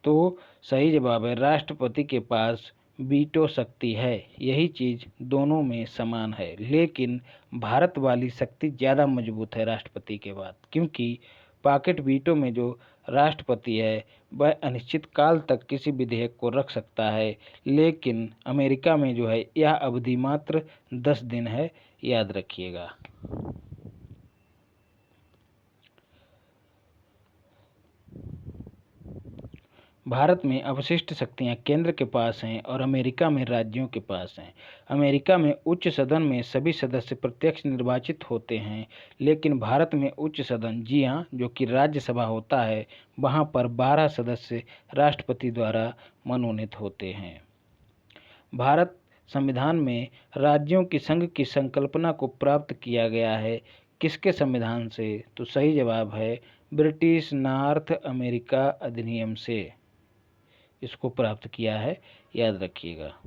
तो सही जवाब है राष्ट्रपति के पास वीटो शक्ति है। यही चीज दोनों में समान है, लेकिन भारत वाली शक्ति ज़्यादा मजबूत है राष्ट्रपति के बाद, क्योंकि पॉकेट वीटो में जो राष्ट्रपति है वह अनिश्चित काल तक किसी विधेयक को रख सकता है, लेकिन अमेरिका में जो है यह अवधि मात्र 10 दिन है। याद रखिएगा। भारत में अवशिष्ट शक्तियां केंद्र के पास हैं और अमेरिका में राज्यों के पास हैं। अमेरिका में उच्च सदन में सभी सदस्य प्रत्यक्ष निर्वाचित होते हैं, लेकिन भारत में उच्च सदन, जी हाँ, जो कि राज्यसभा होता है, वहाँ पर 12 सदस्य राष्ट्रपति द्वारा मनोनीत होते हैं। भारत संविधान में राज्यों की संघ की संकल्पना को प्राप्त किया गया है किसके संविधान से? तो सही जवाब है ब्रिटिश नॉर्थ अमेरिका अधिनियम से इसको प्राप्त किया है। याद रखिएगा।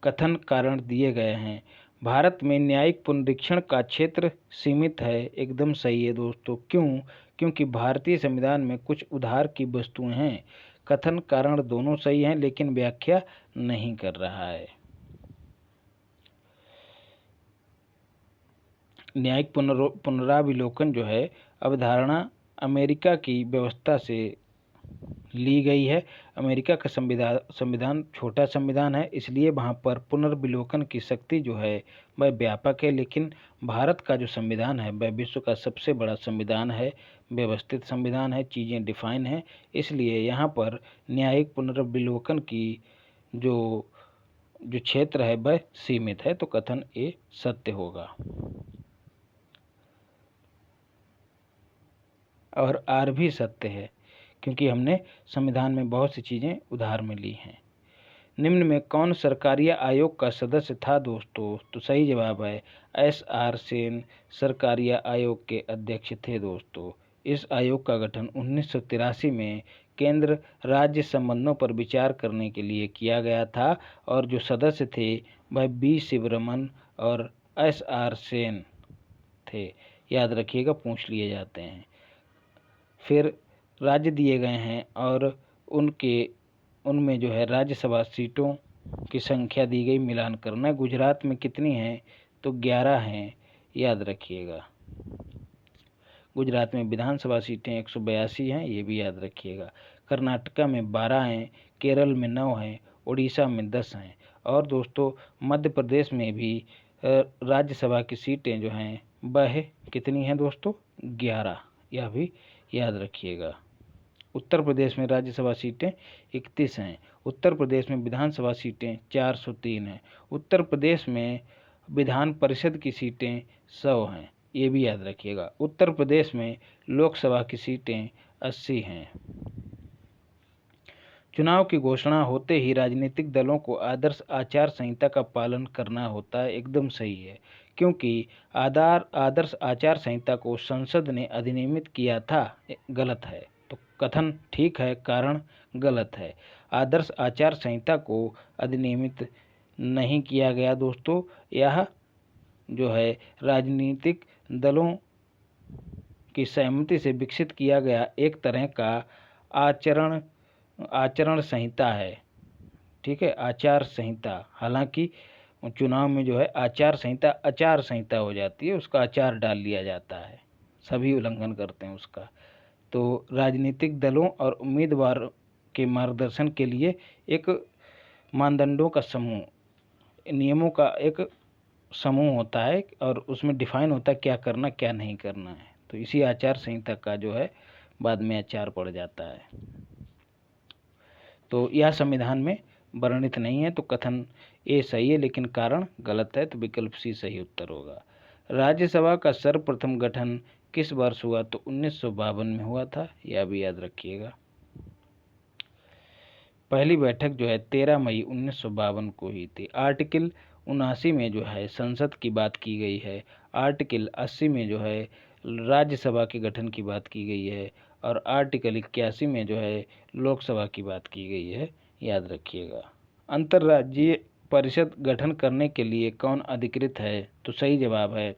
कथन कारण दिए गए हैं। भारत में न्यायिक पुनरीक्षण का क्षेत्र सीमित है। एकदम सही है दोस्तों। क्यों? क्योंकि भारतीय संविधान में कुछ उधार की वस्तुएं हैं। कथन कारण दोनों सही हैं, लेकिन व्याख्या नहीं कर रहा है। न्यायिक पुनराविलोकन जो है अवधारणा अमेरिका की व्यवस्था से ली गई है। अमेरिका का संविधान छोटा संविधान है, इसलिए वहाँ पर पुनर्विलोकन की शक्ति जो है वह व्यापक है, लेकिन भारत का जो संविधान है वह विश्व का सबसे बड़ा संविधान है, व्यवस्थित संविधान है, चीज़ें डिफाइन हैं, इसलिए यहाँ पर न्यायिक पुनर्विलोकन की जो क्षेत्र है वह सीमित है। तो कथन ए सत्य होगा और आर भी सत्य है, क्योंकि हमने संविधान में बहुत सी चीज़ें उधार में ली हैं। निम्न में कौन सरकारीय आयोग का सदस्य था दोस्तों? तो सही जवाब है SR सेन सरकारीय आयोग के अध्यक्ष थे दोस्तों। इस आयोग का गठन 1983 में केंद्र राज्य संबंधों पर विचार करने के लिए किया गया था और जो सदस्य थे वह B शिवरमन और SR सेन थे। याद रखिएगा, पूछ लिए जाते हैं। फिर राज्य दिए गए हैं और उनमें जो है राज्यसभा सीटों की संख्या दी गई, मिलान करना है। गुजरात में कितनी है? तो 11 हैं। याद रखिएगा। गुजरात में विधानसभा सीटें 182 हैं, ये भी याद रखिएगा। कर्नाटका में 12 हैं, केरल में 9 हैं, उड़ीसा में 10 हैं और दोस्तों मध्य प्रदेश में भी राज्यसभा की सीटें जो हैं वह कितनी हैं दोस्तों? 11। यह भी याद रखिएगा। उत्तर प्रदेश में राज्यसभा सीटें 31 हैं। उत्तर प्रदेश में विधानसभा सीटें 403 हैं। उत्तर प्रदेश में विधान परिषद की सीटें 100 हैं, ये भी याद रखिएगा। उत्तर प्रदेश में लोकसभा की सीटें 80 हैं। चुनाव की घोषणा होते ही राजनीतिक दलों को आदर्श आचार संहिता का पालन करना होता है। एकदम सही है, क्योंकि आदर्श आचार संहिता को संसद ने अधिनियमित किया था। गलत है। तो कथन ठीक है, कारण गलत है। आदर्श आचार संहिता को अधिनियमित नहीं किया गया दोस्तों। यह जो है राजनीतिक दलों की सहमति से विकसित किया गया एक तरह का आचरण आचरण संहिता है। ठीक है, आचार संहिता। हालांकि चुनाव में जो है आचार संहिता आचार संहिता हो जाती है, उसका आचार डाल लिया जाता है, सभी उल्लंघन करते हैं उसका। तो राजनीतिक दलों और उम्मीदवार के मार्गदर्शन के लिए एक मानदंडों का समूह, नियमों का एक समूह होता है और उसमें डिफाइन होता है क्या करना क्या नहीं करना है। तो इसी आचार संहिता का जो है बाद में आचार पड़ जाता है। तो यह संविधान में वर्णित नहीं है, तो कथन ए सही है, लेकिन कारण गलत है, तो विकल्प सी सही उत्तर होगा। राज्यसभा का सर्वप्रथम गठन किस वर्ष हुआ? तो 1952 में हुआ था, यह भी याद रखिएगा। पहली बैठक जो है 13 मई 1952 को ही थी। आर्टिकल 79 में जो है संसद की बात की गई है। आर्टिकल 80 में जो है राज्यसभा के गठन की बात की गई है और आर्टिकल 81 में जो है लोकसभा की बात की गई है, याद रखिएगा। अंतर्राज्यीय परिषद गठन करने के लिए कौन अधिकृत है? तो सही जवाब है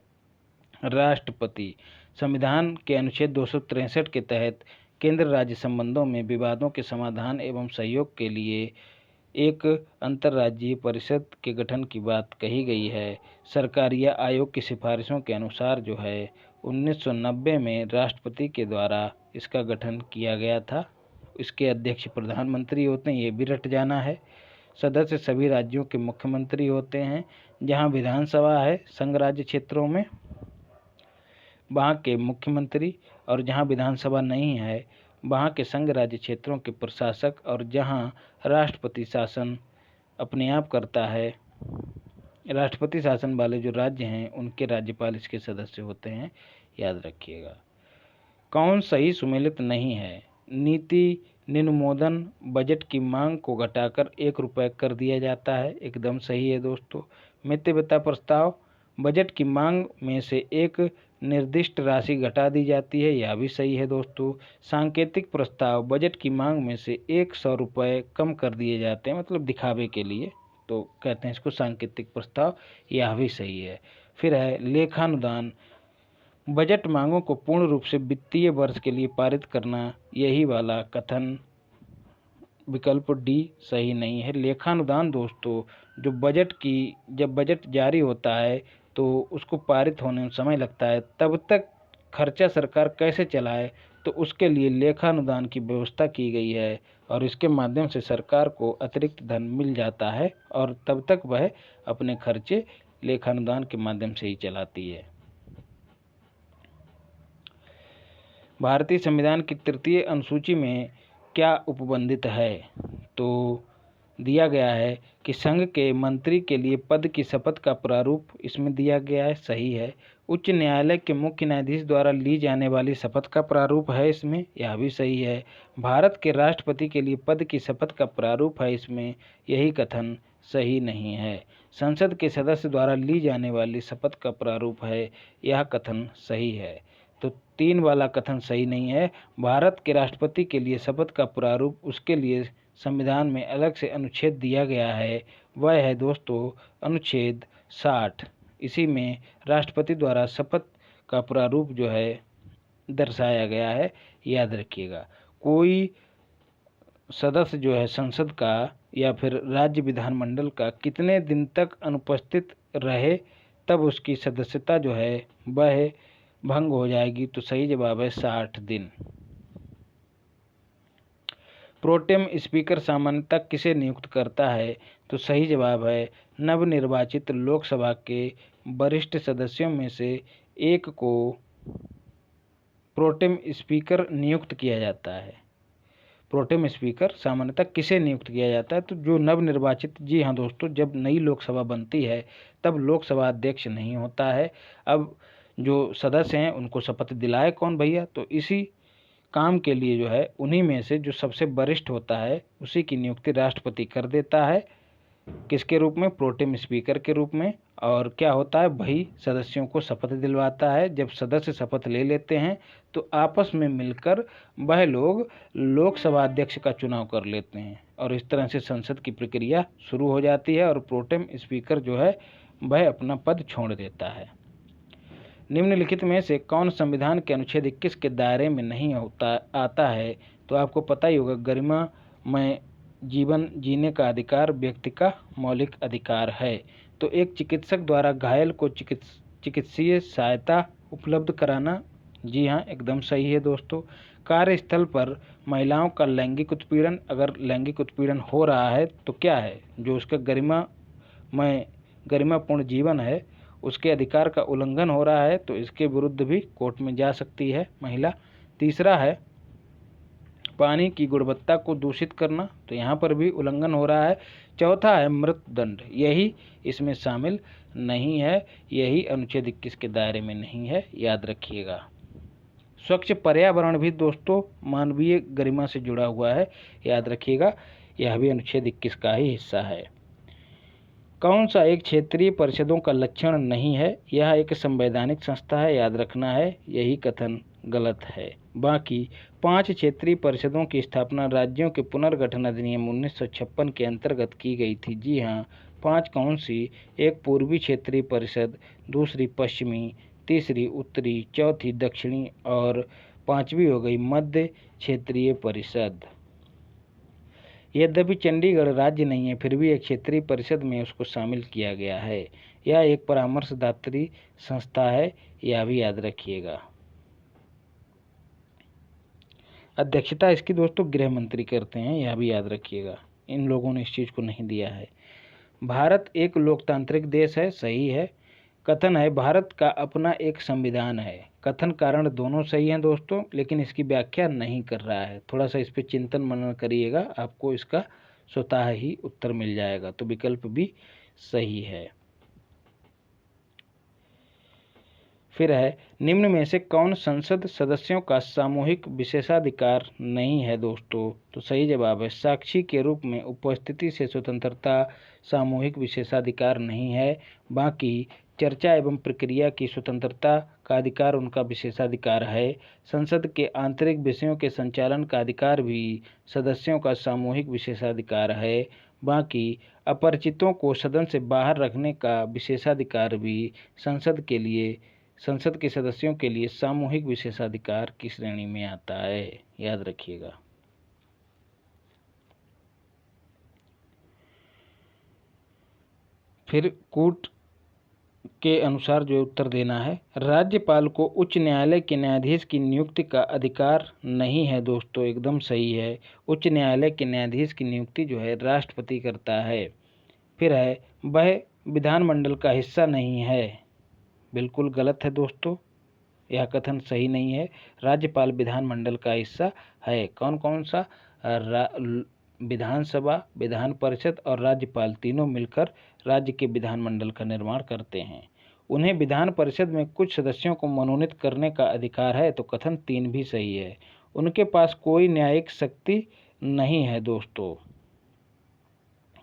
राष्ट्रपति। संविधान के अनुच्छेद 263 के तहत केंद्र राज्य संबंधों में विवादों के समाधान एवं सहयोग के लिए एक अंतर्राज्यीय परिषद के गठन की बात कही गई है। सरकारिया आयोग की सिफारिशों के अनुसार जो है 1990 में राष्ट्रपति के द्वारा इसका गठन किया गया था। इसके अध्यक्ष प्रधानमंत्री होते हैं, ये भी रट जाना है। सदस्य सभी राज्यों के मुख्यमंत्री होते हैं। जहां विधानसभा है संघ राज्य क्षेत्रों में, वहाँ के मुख्यमंत्री, और जहाँ विधानसभा नहीं है वहाँ के संघ राज्य क्षेत्रों के प्रशासक, और जहाँ राष्ट्रपति शासन अपने आप करता है, राष्ट्रपति शासन वाले जो राज्य हैं उनके राज्यपाल इसके सदस्य होते हैं, याद रखिएगा। कौन सही सुमेलित नहीं है? नीति निनुमोदन बजट की मांग को घटाकर 1 रुपये कर दिया जाता है, एकदम सही है दोस्तों। मितव्ययता प्रस्ताव, बजट की मांग में से एक निर्दिष्ट राशि घटा दी जाती है, यह भी सही है दोस्तों। सांकेतिक प्रस्ताव, बजट की मांग में से 100 रुपये कम कर दिए जाते हैं, मतलब दिखावे के लिए, तो कहते हैं इसको सांकेतिक प्रस्ताव, यह भी सही है। फिर है लेखानुदान, बजट मांगों को पूर्ण रूप से वित्तीय वर्ष के लिए पारित करना, यही वाला कथन विकल्प डी सही नहीं है। लेखानुदान दोस्तों, जब बजट जारी होता है तो उसको पारित होने में समय लगता है, तब तक खर्चा सरकार कैसे चलाए, तो उसके लिए लेखानुदान की व्यवस्था की गई है और इसके माध्यम से सरकार को अतिरिक्त धन मिल जाता है और तब तक वह अपने खर्चे लेखानुदान के माध्यम से ही चलाती है। भारतीय संविधान की 3य अनुसूची में क्या उपबंधित है? तो दिया गया है कि संघ के मंत्री के लिए पद की शपथ का प्रारूप इसमें दिया गया है, सही है। उच्च न्यायालय के मुख्य न्यायाधीश द्वारा ली जाने वाली शपथ का प्रारूप है इसमें, यह भी सही है। भारत के राष्ट्रपति के लिए पद की शपथ का प्रारूप है इसमें, यही कथन सही नहीं है। संसद के सदस्य द्वारा ली जाने वाली शपथ का प्रारूप है, यह कथन सही है। तो 3 वाला कथन सही नहीं है। भारत के राष्ट्रपति के लिए शपथ का प्रारूप, उसके लिए संविधान में अलग से अनुच्छेद दिया गया है, वह है दोस्तों अनुच्छेद 60। इसी में राष्ट्रपति द्वारा शपथ का प्रारूप जो है दर्शाया गया है, याद रखिएगा। कोई सदस्य जो है संसद का या फिर राज्य विधानमंडल का कितने दिन तक अनुपस्थित रहे तब उसकी सदस्यता जो है वह भंग हो जाएगी, तो सही जवाब है 60 दिन। प्रोटेम स्पीकर सामान्यतः किसे नियुक्त करता है? तो सही जवाब है नवनिर्वाचित लोकसभा के वरिष्ठ सदस्यों में से एक को प्रोटेम स्पीकर नियुक्त किया जाता है। प्रोटेम स्पीकर सामान्यतः किसे नियुक्त किया जाता है? तो जो नवनिर्वाचित, जी हाँ दोस्तों, जब नई लोकसभा बनती है तब लोकसभा अध्यक्ष नहीं होता है। अब जो सदस्य हैं उनको शपथ दिलाए कौन भैया? तो इसी काम के लिए जो है उन्हीं में से जो सबसे वरिष्ठ होता है उसी की नियुक्ति राष्ट्रपति कर देता है। किसके रूप में? प्रोटेम स्पीकर के रूप में। और क्या होता है? वही सदस्यों को शपथ दिलवाता है। जब सदस्य शपथ ले लेते हैं तो आपस में मिलकर वह लोग लोकसभा अध्यक्ष का चुनाव कर लेते हैं और इस तरह से संसद की प्रक्रिया शुरू हो जाती है और प्रोटेम स्पीकर जो है वह अपना पद छोड़ देता है। निम्नलिखित में से कौन संविधान के अनुच्छेद 21 के दायरे में नहीं आता है? तो आपको पता ही होगा, गरिमामय जीवन जीने का अधिकार व्यक्ति का मौलिक अधिकार है। तो एक चिकित्सक द्वारा घायल को चिकित्सीय सहायता उपलब्ध कराना, जी हाँ, एकदम सही है दोस्तों। कार्यस्थल पर महिलाओं का लैंगिक उत्पीड़न, अगर लैंगिक उत्पीड़न हो रहा है तो क्या है? जो उसका गरिमापूर्ण जीवन है, उसके अधिकार का उल्लंघन हो रहा है, तो इसके विरुद्ध भी कोर्ट में जा सकती है महिला। तीसरा है पानी की गुणवत्ता को दूषित करना, तो यहाँ पर भी उल्लंघन हो रहा है। चौथा है मृत्युदंड, यही इसमें शामिल नहीं है, यही अनुच्छेद 21 के दायरे में नहीं है, याद रखिएगा। स्वच्छ पर्यावरण भी दोस्तों मानवीय गरिमा से जुड़ा हुआ है, याद रखिएगा, यह भी अनुच्छेद 21 का ही हिस्सा है। कौन सा एक क्षेत्रीय परिषदों का लक्षण नहीं है? यह एक संवैधानिक संस्था है, याद रखना है, यही कथन गलत है। बाकी 5 क्षेत्रीय परिषदों की स्थापना राज्यों के पुनर्गठन अधिनियम 1956 के अंतर्गत की गई थी। जी हाँ, 5 कौन सी? एक पूर्वी क्षेत्रीय परिषद, दूसरी पश्चिमी, तीसरी उत्तरी, चौथी दक्षिणी और 5वीं हो गई मध्य क्षेत्रीय परिषद। यद्यपि चंडीगढ़ राज्य नहीं है, फिर भी एक क्षेत्रीय परिषद में उसको शामिल किया गया है। यह एक परामर्शदात्री संस्था है, यह भी याद रखिएगा। अध्यक्षता इसकी दोस्तों गृह मंत्री करते हैं, यह भी याद रखिएगा, इन लोगों ने इस चीज़ को नहीं दिया है। भारत एक लोकतांत्रिक देश है, सही है। कथन है भारत का अपना एक संविधान है। कथन कारण दोनों सही हैं दोस्तों, लेकिन इसकी व्याख्या नहीं कर रहा है। थोड़ा सा इस पर चिंतन मनन करिएगा, आपको इसका स्वतः ही उत्तर मिल जाएगा। तो विकल्प भी सही है। फिर है निम्न में से कौन संसद सदस्यों का सामूहिक विशेषाधिकार नहीं है दोस्तों? तो सही जवाब है साक्षी के रूप में उपस्थिति से स्वतंत्रता सामूहिक विशेषाधिकार नहीं है। बाकी चर्चा एवं प्रक्रिया की स्वतंत्रता का अधिकार उनका विशेषाधिकार है। संसद के आंतरिक विषयों के संचालन का अधिकार भी सदस्यों का सामूहिक विशेषाधिकार है। बाकी अपरिचितों को सदन से बाहर रखने का विशेषाधिकार भी संसद के सदस्यों के लिए सामूहिक विशेषाधिकार की श्रेणी में आता है, याद रखिएगा। फिर कूट के अनुसार जो उत्तर देना है, राज्यपाल को उच्च न्यायालय के न्यायाधीश की नियुक्ति का अधिकार नहीं है दोस्तों, एकदम सही है। उच्च न्यायालय के न्यायाधीश की नियुक्ति जो है राष्ट्रपति करता है। फिर है वह विधानमंडल का हिस्सा नहीं है, बिल्कुल गलत है दोस्तों, यह कथन सही नहीं है। राज्यपाल विधानमंडल का हिस्सा है। कौन कौन सा? विधानसभा, विधान परिषद और राज्यपाल तीनों मिलकर राज्य के विधानमंडल का निर्माण करते हैं। उन्हें विधान परिषद में कुछ सदस्यों को मनोनीत करने का अधिकार है, तो कथन 3 भी सही है। उनके पास कोई न्यायिक शक्ति नहीं है दोस्तों,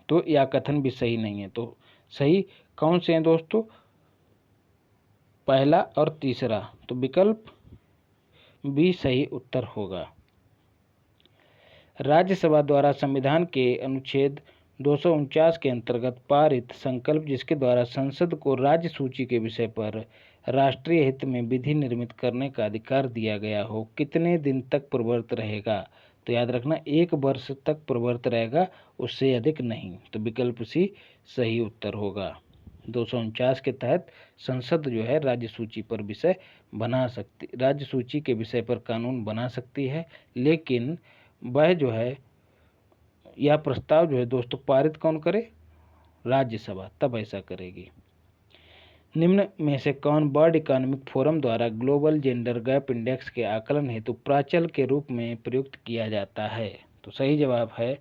तो यह कथन भी सही नहीं है। तो सही कौन से हैं दोस्तों? पहला और तीसरा, तो विकल्प भी सही उत्तर होगा। राज्यसभा द्वारा संविधान के अनुच्छेद 249 के अंतर्गत पारित संकल्प जिसके द्वारा संसद को राज्य सूची के विषय पर राष्ट्रीय हित में विधि निर्मित करने का अधिकार दिया गया हो, कितने दिन तक प्रवर्त रहेगा? तो याद रखना 1 वर्ष तक प्रवर्त रहेगा, उससे अधिक नहीं। तो विकल्प सी सही उत्तर होगा। 249 के तहत संसद जो है राज्य सूची पर विषय बना सकती, राज्य सूची के विषय पर कानून बना सकती है, लेकिन वह जो है यह प्रस्ताव जो है दोस्तों पारित कौन करे? राज्यसभा, तब ऐसा करेगी। निम्न में से कौन वर्ल्ड इकोनॉमिक फोरम द्वारा ग्लोबल जेंडर गैप इंडेक्स के आकलन हेतु प्राचल के रूप में प्रयुक्त किया जाता है? तो सही जवाब है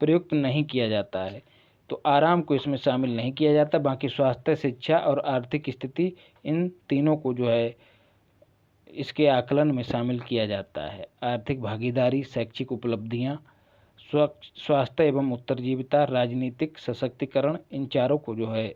प्रयुक्त नहीं किया जाता है। तो आराम को इसमें शामिल नहीं किया जाता। बाकी स्वास्थ्य, शिक्षा और आर्थिक स्थिति, इन तीनों को जो है इसके आकलन में शामिल किया जाता है। आर्थिक भागीदारी, शैक्षिक उपलब्धियां, स्वास्थ्य एवं उत्तरजीविता, राजनीतिक सशक्तिकरण, इन चारों को जो है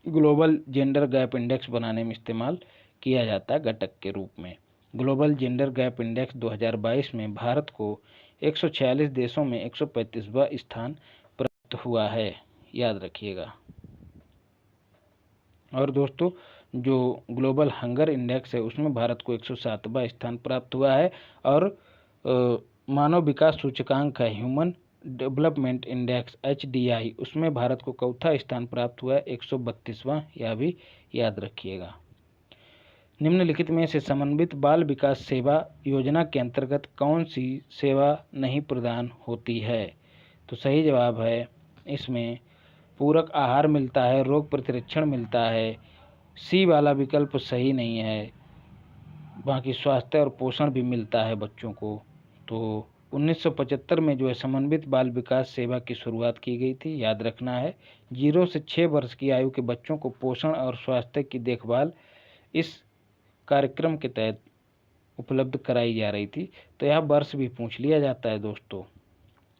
ग्लोबल जेंडर गैप इंडेक्स बनाने में इस्तेमाल किया जाता है घटक के रूप में। ग्लोबल जेंडर गैप इंडेक्स 2022 में भारत को 146 देशों में 135वां स्थान प्राप्त हुआ है, याद रखिएगा। और दोस्तों जो ग्लोबल हंगर इंडेक्स है उसमें भारत को 107वां स्थान प्राप्त हुआ है। और मानव विकास सूचकांक है ह्यूमन डेवलपमेंट इंडेक्स HDI, उसमें भारत को चौथा स्थान प्राप्त हुआ है 132वां, यह भी याद रखिएगा। निम्नलिखित में से समन्वित बाल विकास सेवा योजना के अंतर्गत कौन सी सेवा नहीं प्रदान होती है? तो सही जवाब है इसमें पूरक आहार मिलता है, रोग प्रतिरक्षण मिलता है। सी वाला विकल्प सही नहीं है, बाकी स्वास्थ्य और पोषण भी मिलता है बच्चों को। तो 1975 में जो है समन्वित बाल विकास सेवा की शुरुआत की गई थी, याद रखना है। 0 से 6 वर्ष की आयु के बच्चों को पोषण और स्वास्थ्य की देखभाल इस कार्यक्रम के तहत उपलब्ध कराई जा रही थी। तो यह वर्ष भी पूछ लिया जाता है दोस्तों,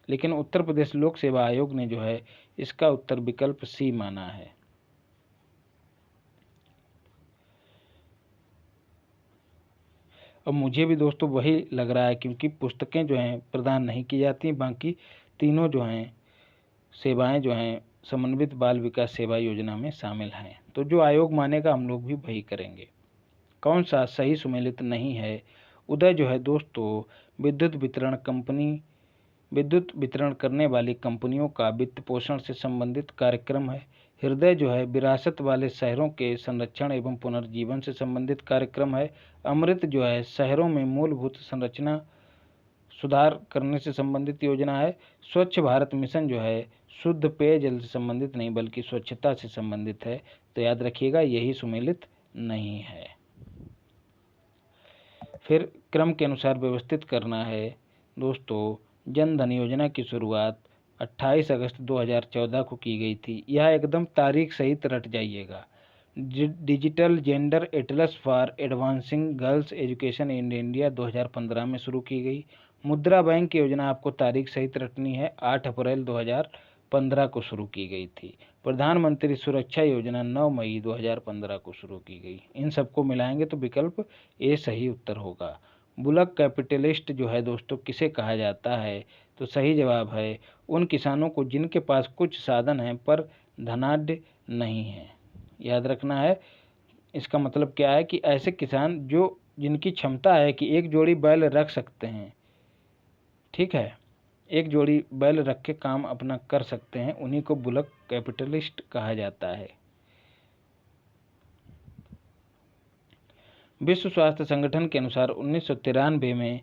लेकिन उत्तर प्रदेश लोक सेवा आयोग ने जो है इसका उत्तर विकल्प सी माना है। अब मुझे भी दोस्तों वही लग रहा है, क्योंकि पुस्तकें जो हैं प्रदान नहीं की जाती, बाकी तीनों जो हैं सेवाएं जो हैं समन्वित बाल विकास सेवा योजना में शामिल हैं। तो जो आयोग मानेगा हम लोग भी वही करेंगे। कौन सा सही सुमेलित नहीं है? उदय जो है दोस्तों विद्युत वितरण करने वाली कंपनियों का वित्त पोषण से संबंधित कार्यक्रम है। हृदय जो है विरासत वाले शहरों के संरक्षण एवं पुनर्जीवन से संबंधित कार्यक्रम है। अमृत जो है शहरों में मूलभूत संरचना सुधार करने से संबंधित योजना है। स्वच्छ भारत मिशन जो है शुद्ध पेयजल से संबंधित नहीं बल्कि स्वच्छता से संबंधित है। तो याद रखिएगा यही सुमेलित नहीं है। फिर क्रम के अनुसार व्यवस्थित करना है दोस्तों। जन धन योजना की शुरुआत 28 अगस्त 2014 को की गई थी। यह एकदम तारीख सहित रट जाइएगा। Digital gender Atlas for advancing girls education in India 2015 में शुरू की गई। मुद्रा बैंक की योजना आपको तारीख सहित रटनी है, 8 अप्रैल 2015 को शुरू की गई थी। प्रधानमंत्री सुरक्षा योजना 9 मई 2015 को शुरू की गई। इन सबको मिलाएंगे तो विकल्प ए सही उत्तर होगा। बुलक कैपिटलिस्ट जो है दोस्तों किसे कहा जाता है? तो सही जवाब है उन किसानों को जिनके पास कुछ साधन हैं पर धनाढ्य नहीं है। याद रखना है, इसका मतलब क्या है कि ऐसे किसान जो जिनकी क्षमता है कि एक जोड़ी बैल रख सकते हैं, ठीक है, एक जोड़ी बैल रख के काम अपना कर सकते हैं, उन्हीं को बुलक कैपिटलिस्ट कहा जाता है। विश्व स्वास्थ्य संगठन के अनुसार 1993 में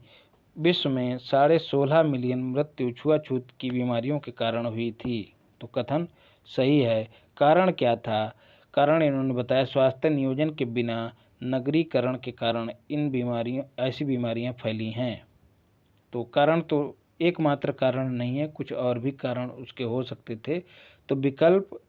विश्व में 16.5 मिलियन मृत्यु छुआछूत की बीमारियों के कारण हुई थी। तो कथन सही है। कारण क्या था? कारण इन्होंने बताया स्वास्थ्य नियोजन के बिना नगरीकरण के कारण ऐसी बीमारियां फैली हैं। तो कारण तो एकमात्र कारण नहीं है, कुछ और भी कारण उसके हो सकते थे। तो विकल्प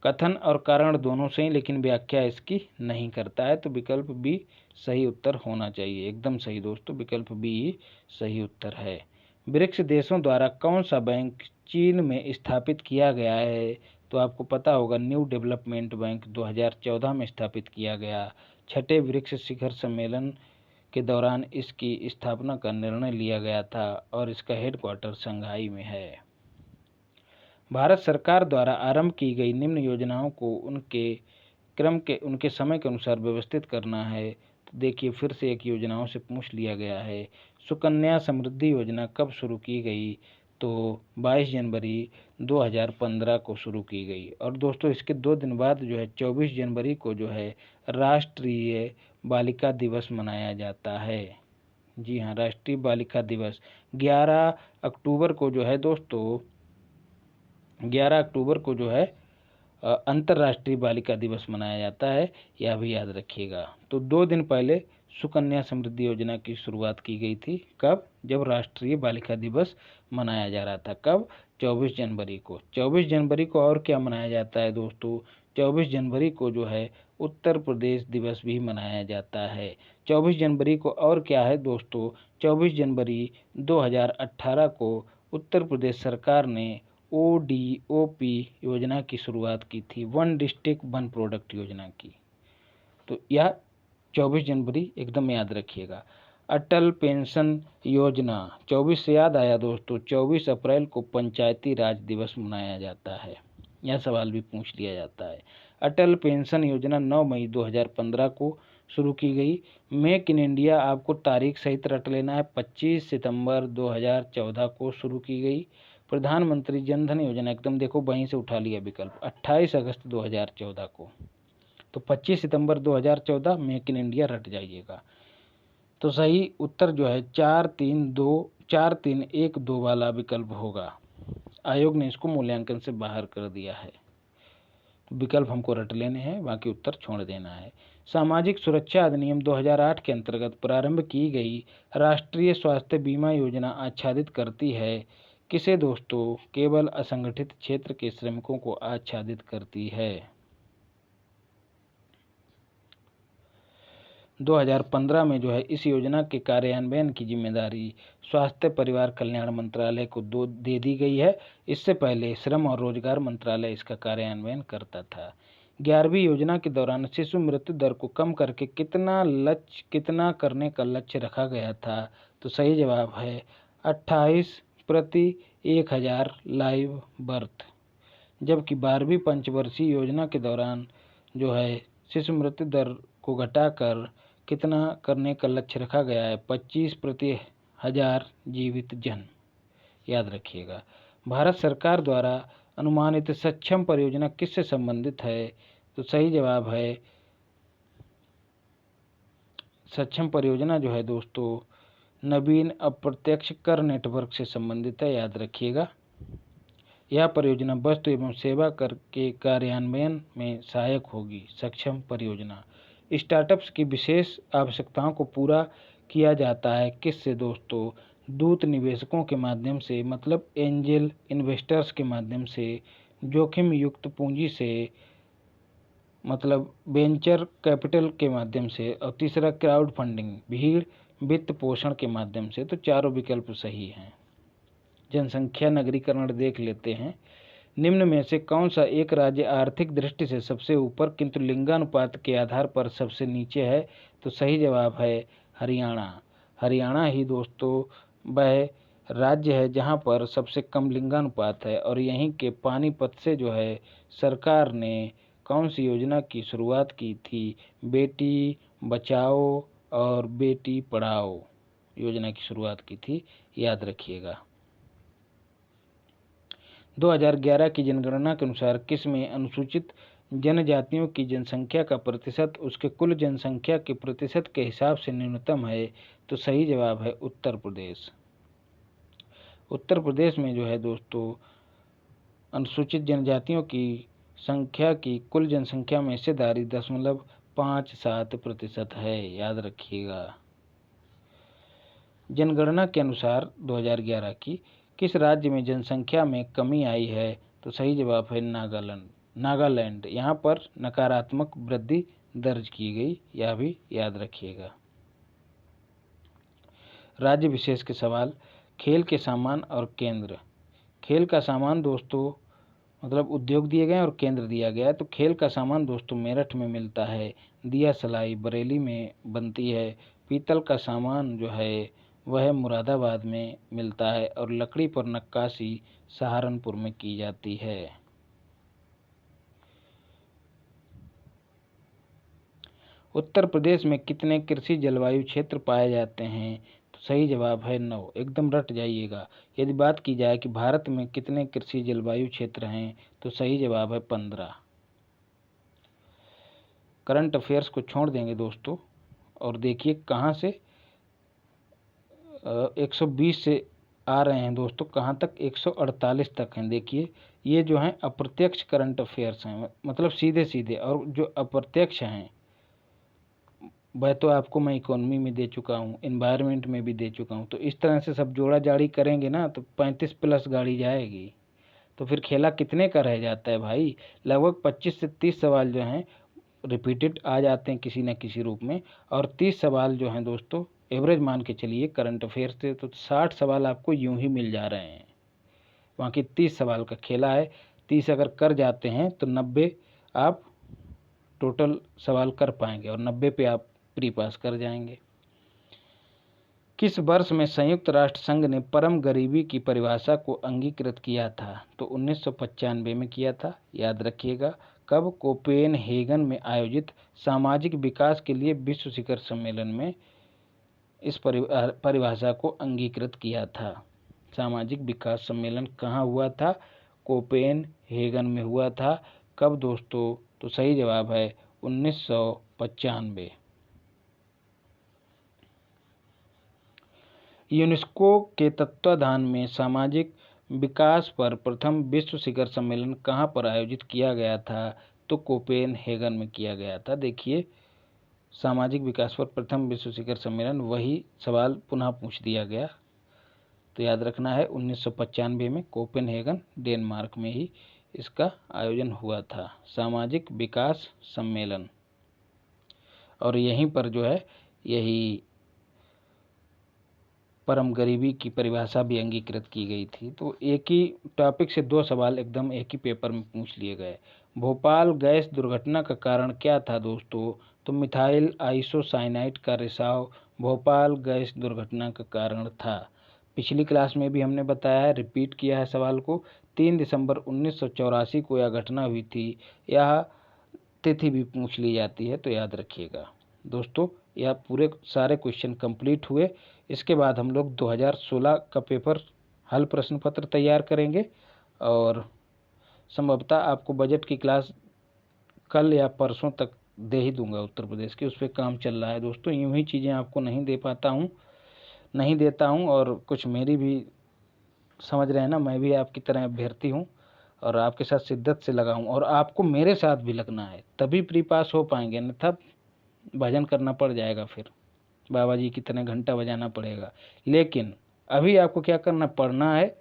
कथन और कारण दोनों सही, लेकिन व्याख्या इसकी नहीं करता है। तो विकल्प बी सही उत्तर होना चाहिए। एकदम सही दोस्तों, विकल्प बी ही सही उत्तर है। ब्रिक्स देशों द्वारा कौन सा बैंक चीन में स्थापित किया गया है? तो आपको पता होगा न्यू डेवलपमेंट बैंक 2014 में स्थापित किया गया। छठे ब्रिक्स शिखर सम्मेलन के दौरान इसकी स्थापना का निर्णय लिया गया था और इसका हेडक्वार्टर शंघाई में है। भारत सरकार द्वारा आरंभ की गई निम्न योजनाओं को उनके समय के अनुसार व्यवस्थित करना है। तो देखिए फिर से एक योजनाओं से पूछ लिया गया है। सुकन्या समृद्धि योजना कब शुरू की गई? तो 22 जनवरी 2015 को शुरू की गई। और दोस्तों इसके 2 दिन बाद जो है 24 जनवरी को जो है राष्ट्रीय बालिका दिवस मनाया जाता है। जी हाँ, राष्ट्रीय बालिका दिवस 11 अक्टूबर को जो है दोस्तों 11 अक्टूबर को जो है अंतर्राष्ट्रीय बालिका दिवस मनाया जाता है, यह भी याद रखिएगा। तो 2 दिन पहले सुकन्या समृद्धि योजना की शुरुआत की गई थी। कब? जब राष्ट्रीय बालिका दिवस मनाया जा रहा था। कब? 24 जनवरी को। 24 जनवरी को और क्या मनाया जाता है दोस्तों? 24 जनवरी को जो है उत्तर प्रदेश दिवस भी मनाया जाता है। 24 जनवरी को और क्या है दोस्तों, 24 जनवरी 2018 को उत्तर प्रदेश सरकार ने ODOP योजना की शुरुआत की थी, वन डिस्ट्रिक्ट वन प्रोडक्ट योजना की। तो यह 24 जनवरी एकदम याद रखिएगा। अटल पेंशन योजना, 24 से याद आया दोस्तों, 24 अप्रैल को पंचायती राज दिवस मनाया जाता है। यह सवाल भी पूछ लिया जाता है। अटल पेंशन योजना 9 मई 2015 को शुरू की गई। मेक इन इंडिया, आपको तारीख सहित रट लेना है, 25 सितंबर 2014 को शुरू की गई। प्रधानमंत्री जन धन योजना, एकदम देखो वहीं से उठा लिया विकल्प, 28 अगस्त 2014 को। तो 25 सितंबर 2014 मेक इन इंडिया रट जाइएगा। तो सही उत्तर जो है 4312 वाला विकल्प होगा। आयोग ने इसको मूल्यांकन से बाहर कर दिया है। विकल्प हमको रट लेने हैं, बाकी उत्तर छोड़ देना है। सामाजिक सुरक्षा अधिनियम 2008 के अंतर्गत प्रारंभ की गई राष्ट्रीय स्वास्थ्य बीमा योजना आच्छादित करती है किसे दोस्तों, केवल असंगठित क्षेत्र के श्रमिकों को आच्छादित करती है। 2015 में जो है इस योजना के कार्यान्वयन की जिम्मेदारी स्वास्थ्य परिवार कल्याण मंत्रालय को दे दी गई है। इससे पहले श्रम और रोजगार मंत्रालय इसका कार्यान्वयन करता था। 11वीं योजना के दौरान शिशु मृत्यु दर को कम करके कितना करने का लक्ष्य रखा गया था, तो सही जवाब है 28 प्रति 1000 लाइव बर्थ। जबकि 12वीं पंचवर्षीय योजना के दौरान जो है शिशु मृत्यु दर को घटाकर कितना करने का लक्ष्य रखा गया है, 25 प्रति 1000 जीवित जन। याद रखिएगा। भारत सरकार द्वारा अनुमानित सक्षम परियोजना किससे संबंधित है, तो सही जवाब है सक्षम परियोजना जो है दोस्तों नवीन अप्रत्यक्ष कर नेटवर्क से संबंधित है। याद रखिएगा। यह परियोजना वस्तु एवं सेवा कर के कार्यान्वयन में सहायक होगी। सक्षम परियोजना स्टार्टअप्स की विशेष आवश्यकताओं को पूरा किया जाता है किससे दोस्तों, दूत निवेशकों के माध्यम से, मतलब एंजल इन्वेस्टर्स के माध्यम से, जोखिम युक्त पूंजी से, मतलब वेंचर कैपिटल के माध्यम से, और तीसरा क्राउड फंडिंग भीड़ वित्त पोषण के माध्यम से। तो चारों विकल्प सही हैं। जनसंख्या नगरीकरण देख लेते हैं। निम्न में से कौन सा एक राज्य आर्थिक दृष्टि से सबसे ऊपर किंतु लिंगानुपात के आधार पर सबसे नीचे है, तो सही जवाब है हरियाणा। हरियाणा ही दोस्तों वह राज्य है जहां पर सबसे कम लिंगानुपात है। और यहीं के पानीपत से जो है सरकार ने कौन सी योजना की शुरुआत की थी, बेटी बचाओ और बेटी पढ़ाओ योजना की शुरुआत की थी। याद रखिएगा। 2011 की जनगणना के अनुसार किस में अनुसूचित जनजातियों की जनसंख्या का प्रतिशत उसके कुल जनसंख्या के प्रतिशत के हिसाब से न्यूनतम है, तो सही जवाब है उत्तर प्रदेश। उत्तर प्रदेश में जो है दोस्तों अनुसूचित जनजातियों की संख्या की कुल जनसंख्या में हिस्सेदारी 0.57% है। याद रखिएगा। जनगणना के अनुसार 2011 की किस राज्य में जनसंख्या में कमी आई है, तो सही जवाब है नागालैंड। यहाँ पर नकारात्मक वृद्धि दर्ज की गई, यह भी याद रखिएगा। राज्य विशेष के सवाल। खेल के सामान और केंद्र। खेल का सामान दोस्तों मतलब उद्योग दिए गए और केंद्र दिया गया है। तो खेल का सामान दोस्तों मेरठ में मिलता है, दिया सलाई बरेली में बनती है, पीतल का सामान जो है वह मुरादाबाद में मिलता है, और लकड़ी पर नक्काशी सहारनपुर में की जाती है। उत्तर प्रदेश में कितने कृषि जलवायु क्षेत्र पाए जाते हैं, तो सही जवाब है 9। एकदम रट जाइएगा। यदि बात की जाए कि भारत में कितने कृषि जलवायु क्षेत्र हैं, तो सही जवाब है 15। करंट अफेयर्स को छोड़ देंगे दोस्तों, और देखिए कहाँ से 120 से आ रहे हैं दोस्तों, कहाँ तक 148 तक हैं। देखिए ये जो हैं अप्रत्यक्ष करंट अफेयर्स हैं, मतलब सीधे सीधे, और जो अप्रत्यक्ष हैं वह तो आपको मैं इकोनॉमी में दे चुका हूँ, इन्वायरमेंट में भी दे चुका हूँ। तो इस तरह से सब जोड़ा जाड़ी करेंगे ना तो 35 प्लस गाड़ी जाएगी। तो फिर खेला कितने का रह जाता है भाई। लगभग 25 से 30 सवाल जो हैं रिपीटेड आ जाते हैं किसी न किसी रूप में, और 30 सवाल जो हैं दोस्तों एवरेज मान के चलिए करंट अफेयर से, तो 60 सवाल आपको यूं ही मिल जा रहे हैं। वहाँ की 30 सवाल का खेला है, 30 अगर कर जाते हैं तो 90 आप टोटल सवाल कर पाएंगे और 90 पे आप प्री पास कर जाएंगे। किस वर्ष में संयुक्त राष्ट्र संघ ने परम गरीबी की परिभाषा को अंगीकृत किया था? तो 1995 में किया था, याद रखिएगा। कब? कोपेनहेगन में आयोजित सामाजिक विकास के लिए विश्व शिखर सम्मेलन में इस परिभाषा को अंगीकृत किया था। सामाजिक विकास सम्मेलन कहाँ हुआ था? कोपेनहेगन में हुआ था। कब दोस्तों? तो सही जवाब है 1995। यूनेस्को के तत्वाधान में सामाजिक विकास पर प्रथम विश्व शिखर सम्मेलन कहाँ पर आयोजित किया गया था? तो कोपेनहेगन में किया गया था। देखिए, सामाजिक विकास पर प्रथम विश्व शिखर सम्मेलन, वही सवाल पुनः पूछ दिया गया, तो याद रखना है 1995 में कोपेनहेगन डेनमार्क में ही इसका आयोजन हुआ था, सामाजिक विकास सम्मेलन। और यहीं पर जो है यही परम गरीबी की परिभाषा भी अंगीकृत की गई थी। तो एक ही टॉपिक से 2 सवाल एकदम एक ही पेपर में पूछ लिए गए। भोपाल गैस दुर्घटना का कारण क्या था दोस्तों? तो मिथाइल आइसोसाइनाइड का रिसाव भोपाल गैस दुर्घटना का कारण था। पिछली क्लास में भी हमने बताया है, रिपीट किया है सवाल को। 3 दिसंबर 1984 को यह घटना हुई थी। यह तिथि भी पूछ ली जाती है, तो याद रखिएगा दोस्तों। यह पूरे सारे क्वेश्चन कंप्लीट हुए। इसके बाद हम लोग 2016 का पेपर हल प्रश्न पत्र तैयार करेंगे और संभवतः आपको बजट की क्लास कल या परसों तक दे ही दूंगा उत्तर प्रदेश की, उस पर काम चल रहा है दोस्तों। यूं ही चीज़ें आपको नहीं देता हूं, और कुछ मेरी भी समझ रहे हैं ना, मैं भी आपकी तरह अभ्यर्थी हूं और आपके साथ शिद्दत से लगा हूं, और आपको मेरे साथ भी लगना है, तभी प्री पास हो पाएंगे, अन्यथा भजन करना पड़ जाएगा, फिर बाबा जी की तरह घंटा बजाना पड़ेगा। लेकिन अभी आपको क्या करना, पढ़ना है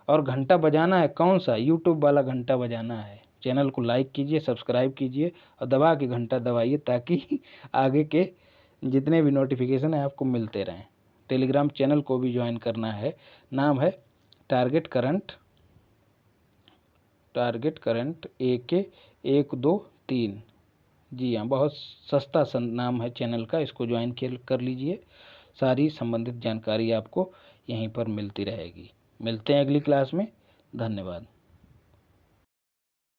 और घंटा बजाना है। कौन सा? यूट्यूब वाला घंटा बजाना है। चैनल को लाइक कीजिए, सब्सक्राइब कीजिए और दबा के घंटा दबाइए, ताकि आगे के जितने भी नोटिफिकेशन है आपको मिलते रहें। टेलीग्राम चैनल को भी ज्वाइन करना है, नाम है टारगेट करंट AK123। जी हाँ, बहुत सस्ता नाम है चैनल का, इसको ज्वाइन कर लीजिए। सारी संबंधित जानकारी आपको यहीं पर मिलती रहेगी। मिलते हैं अगली क्लास में। धन्यवाद।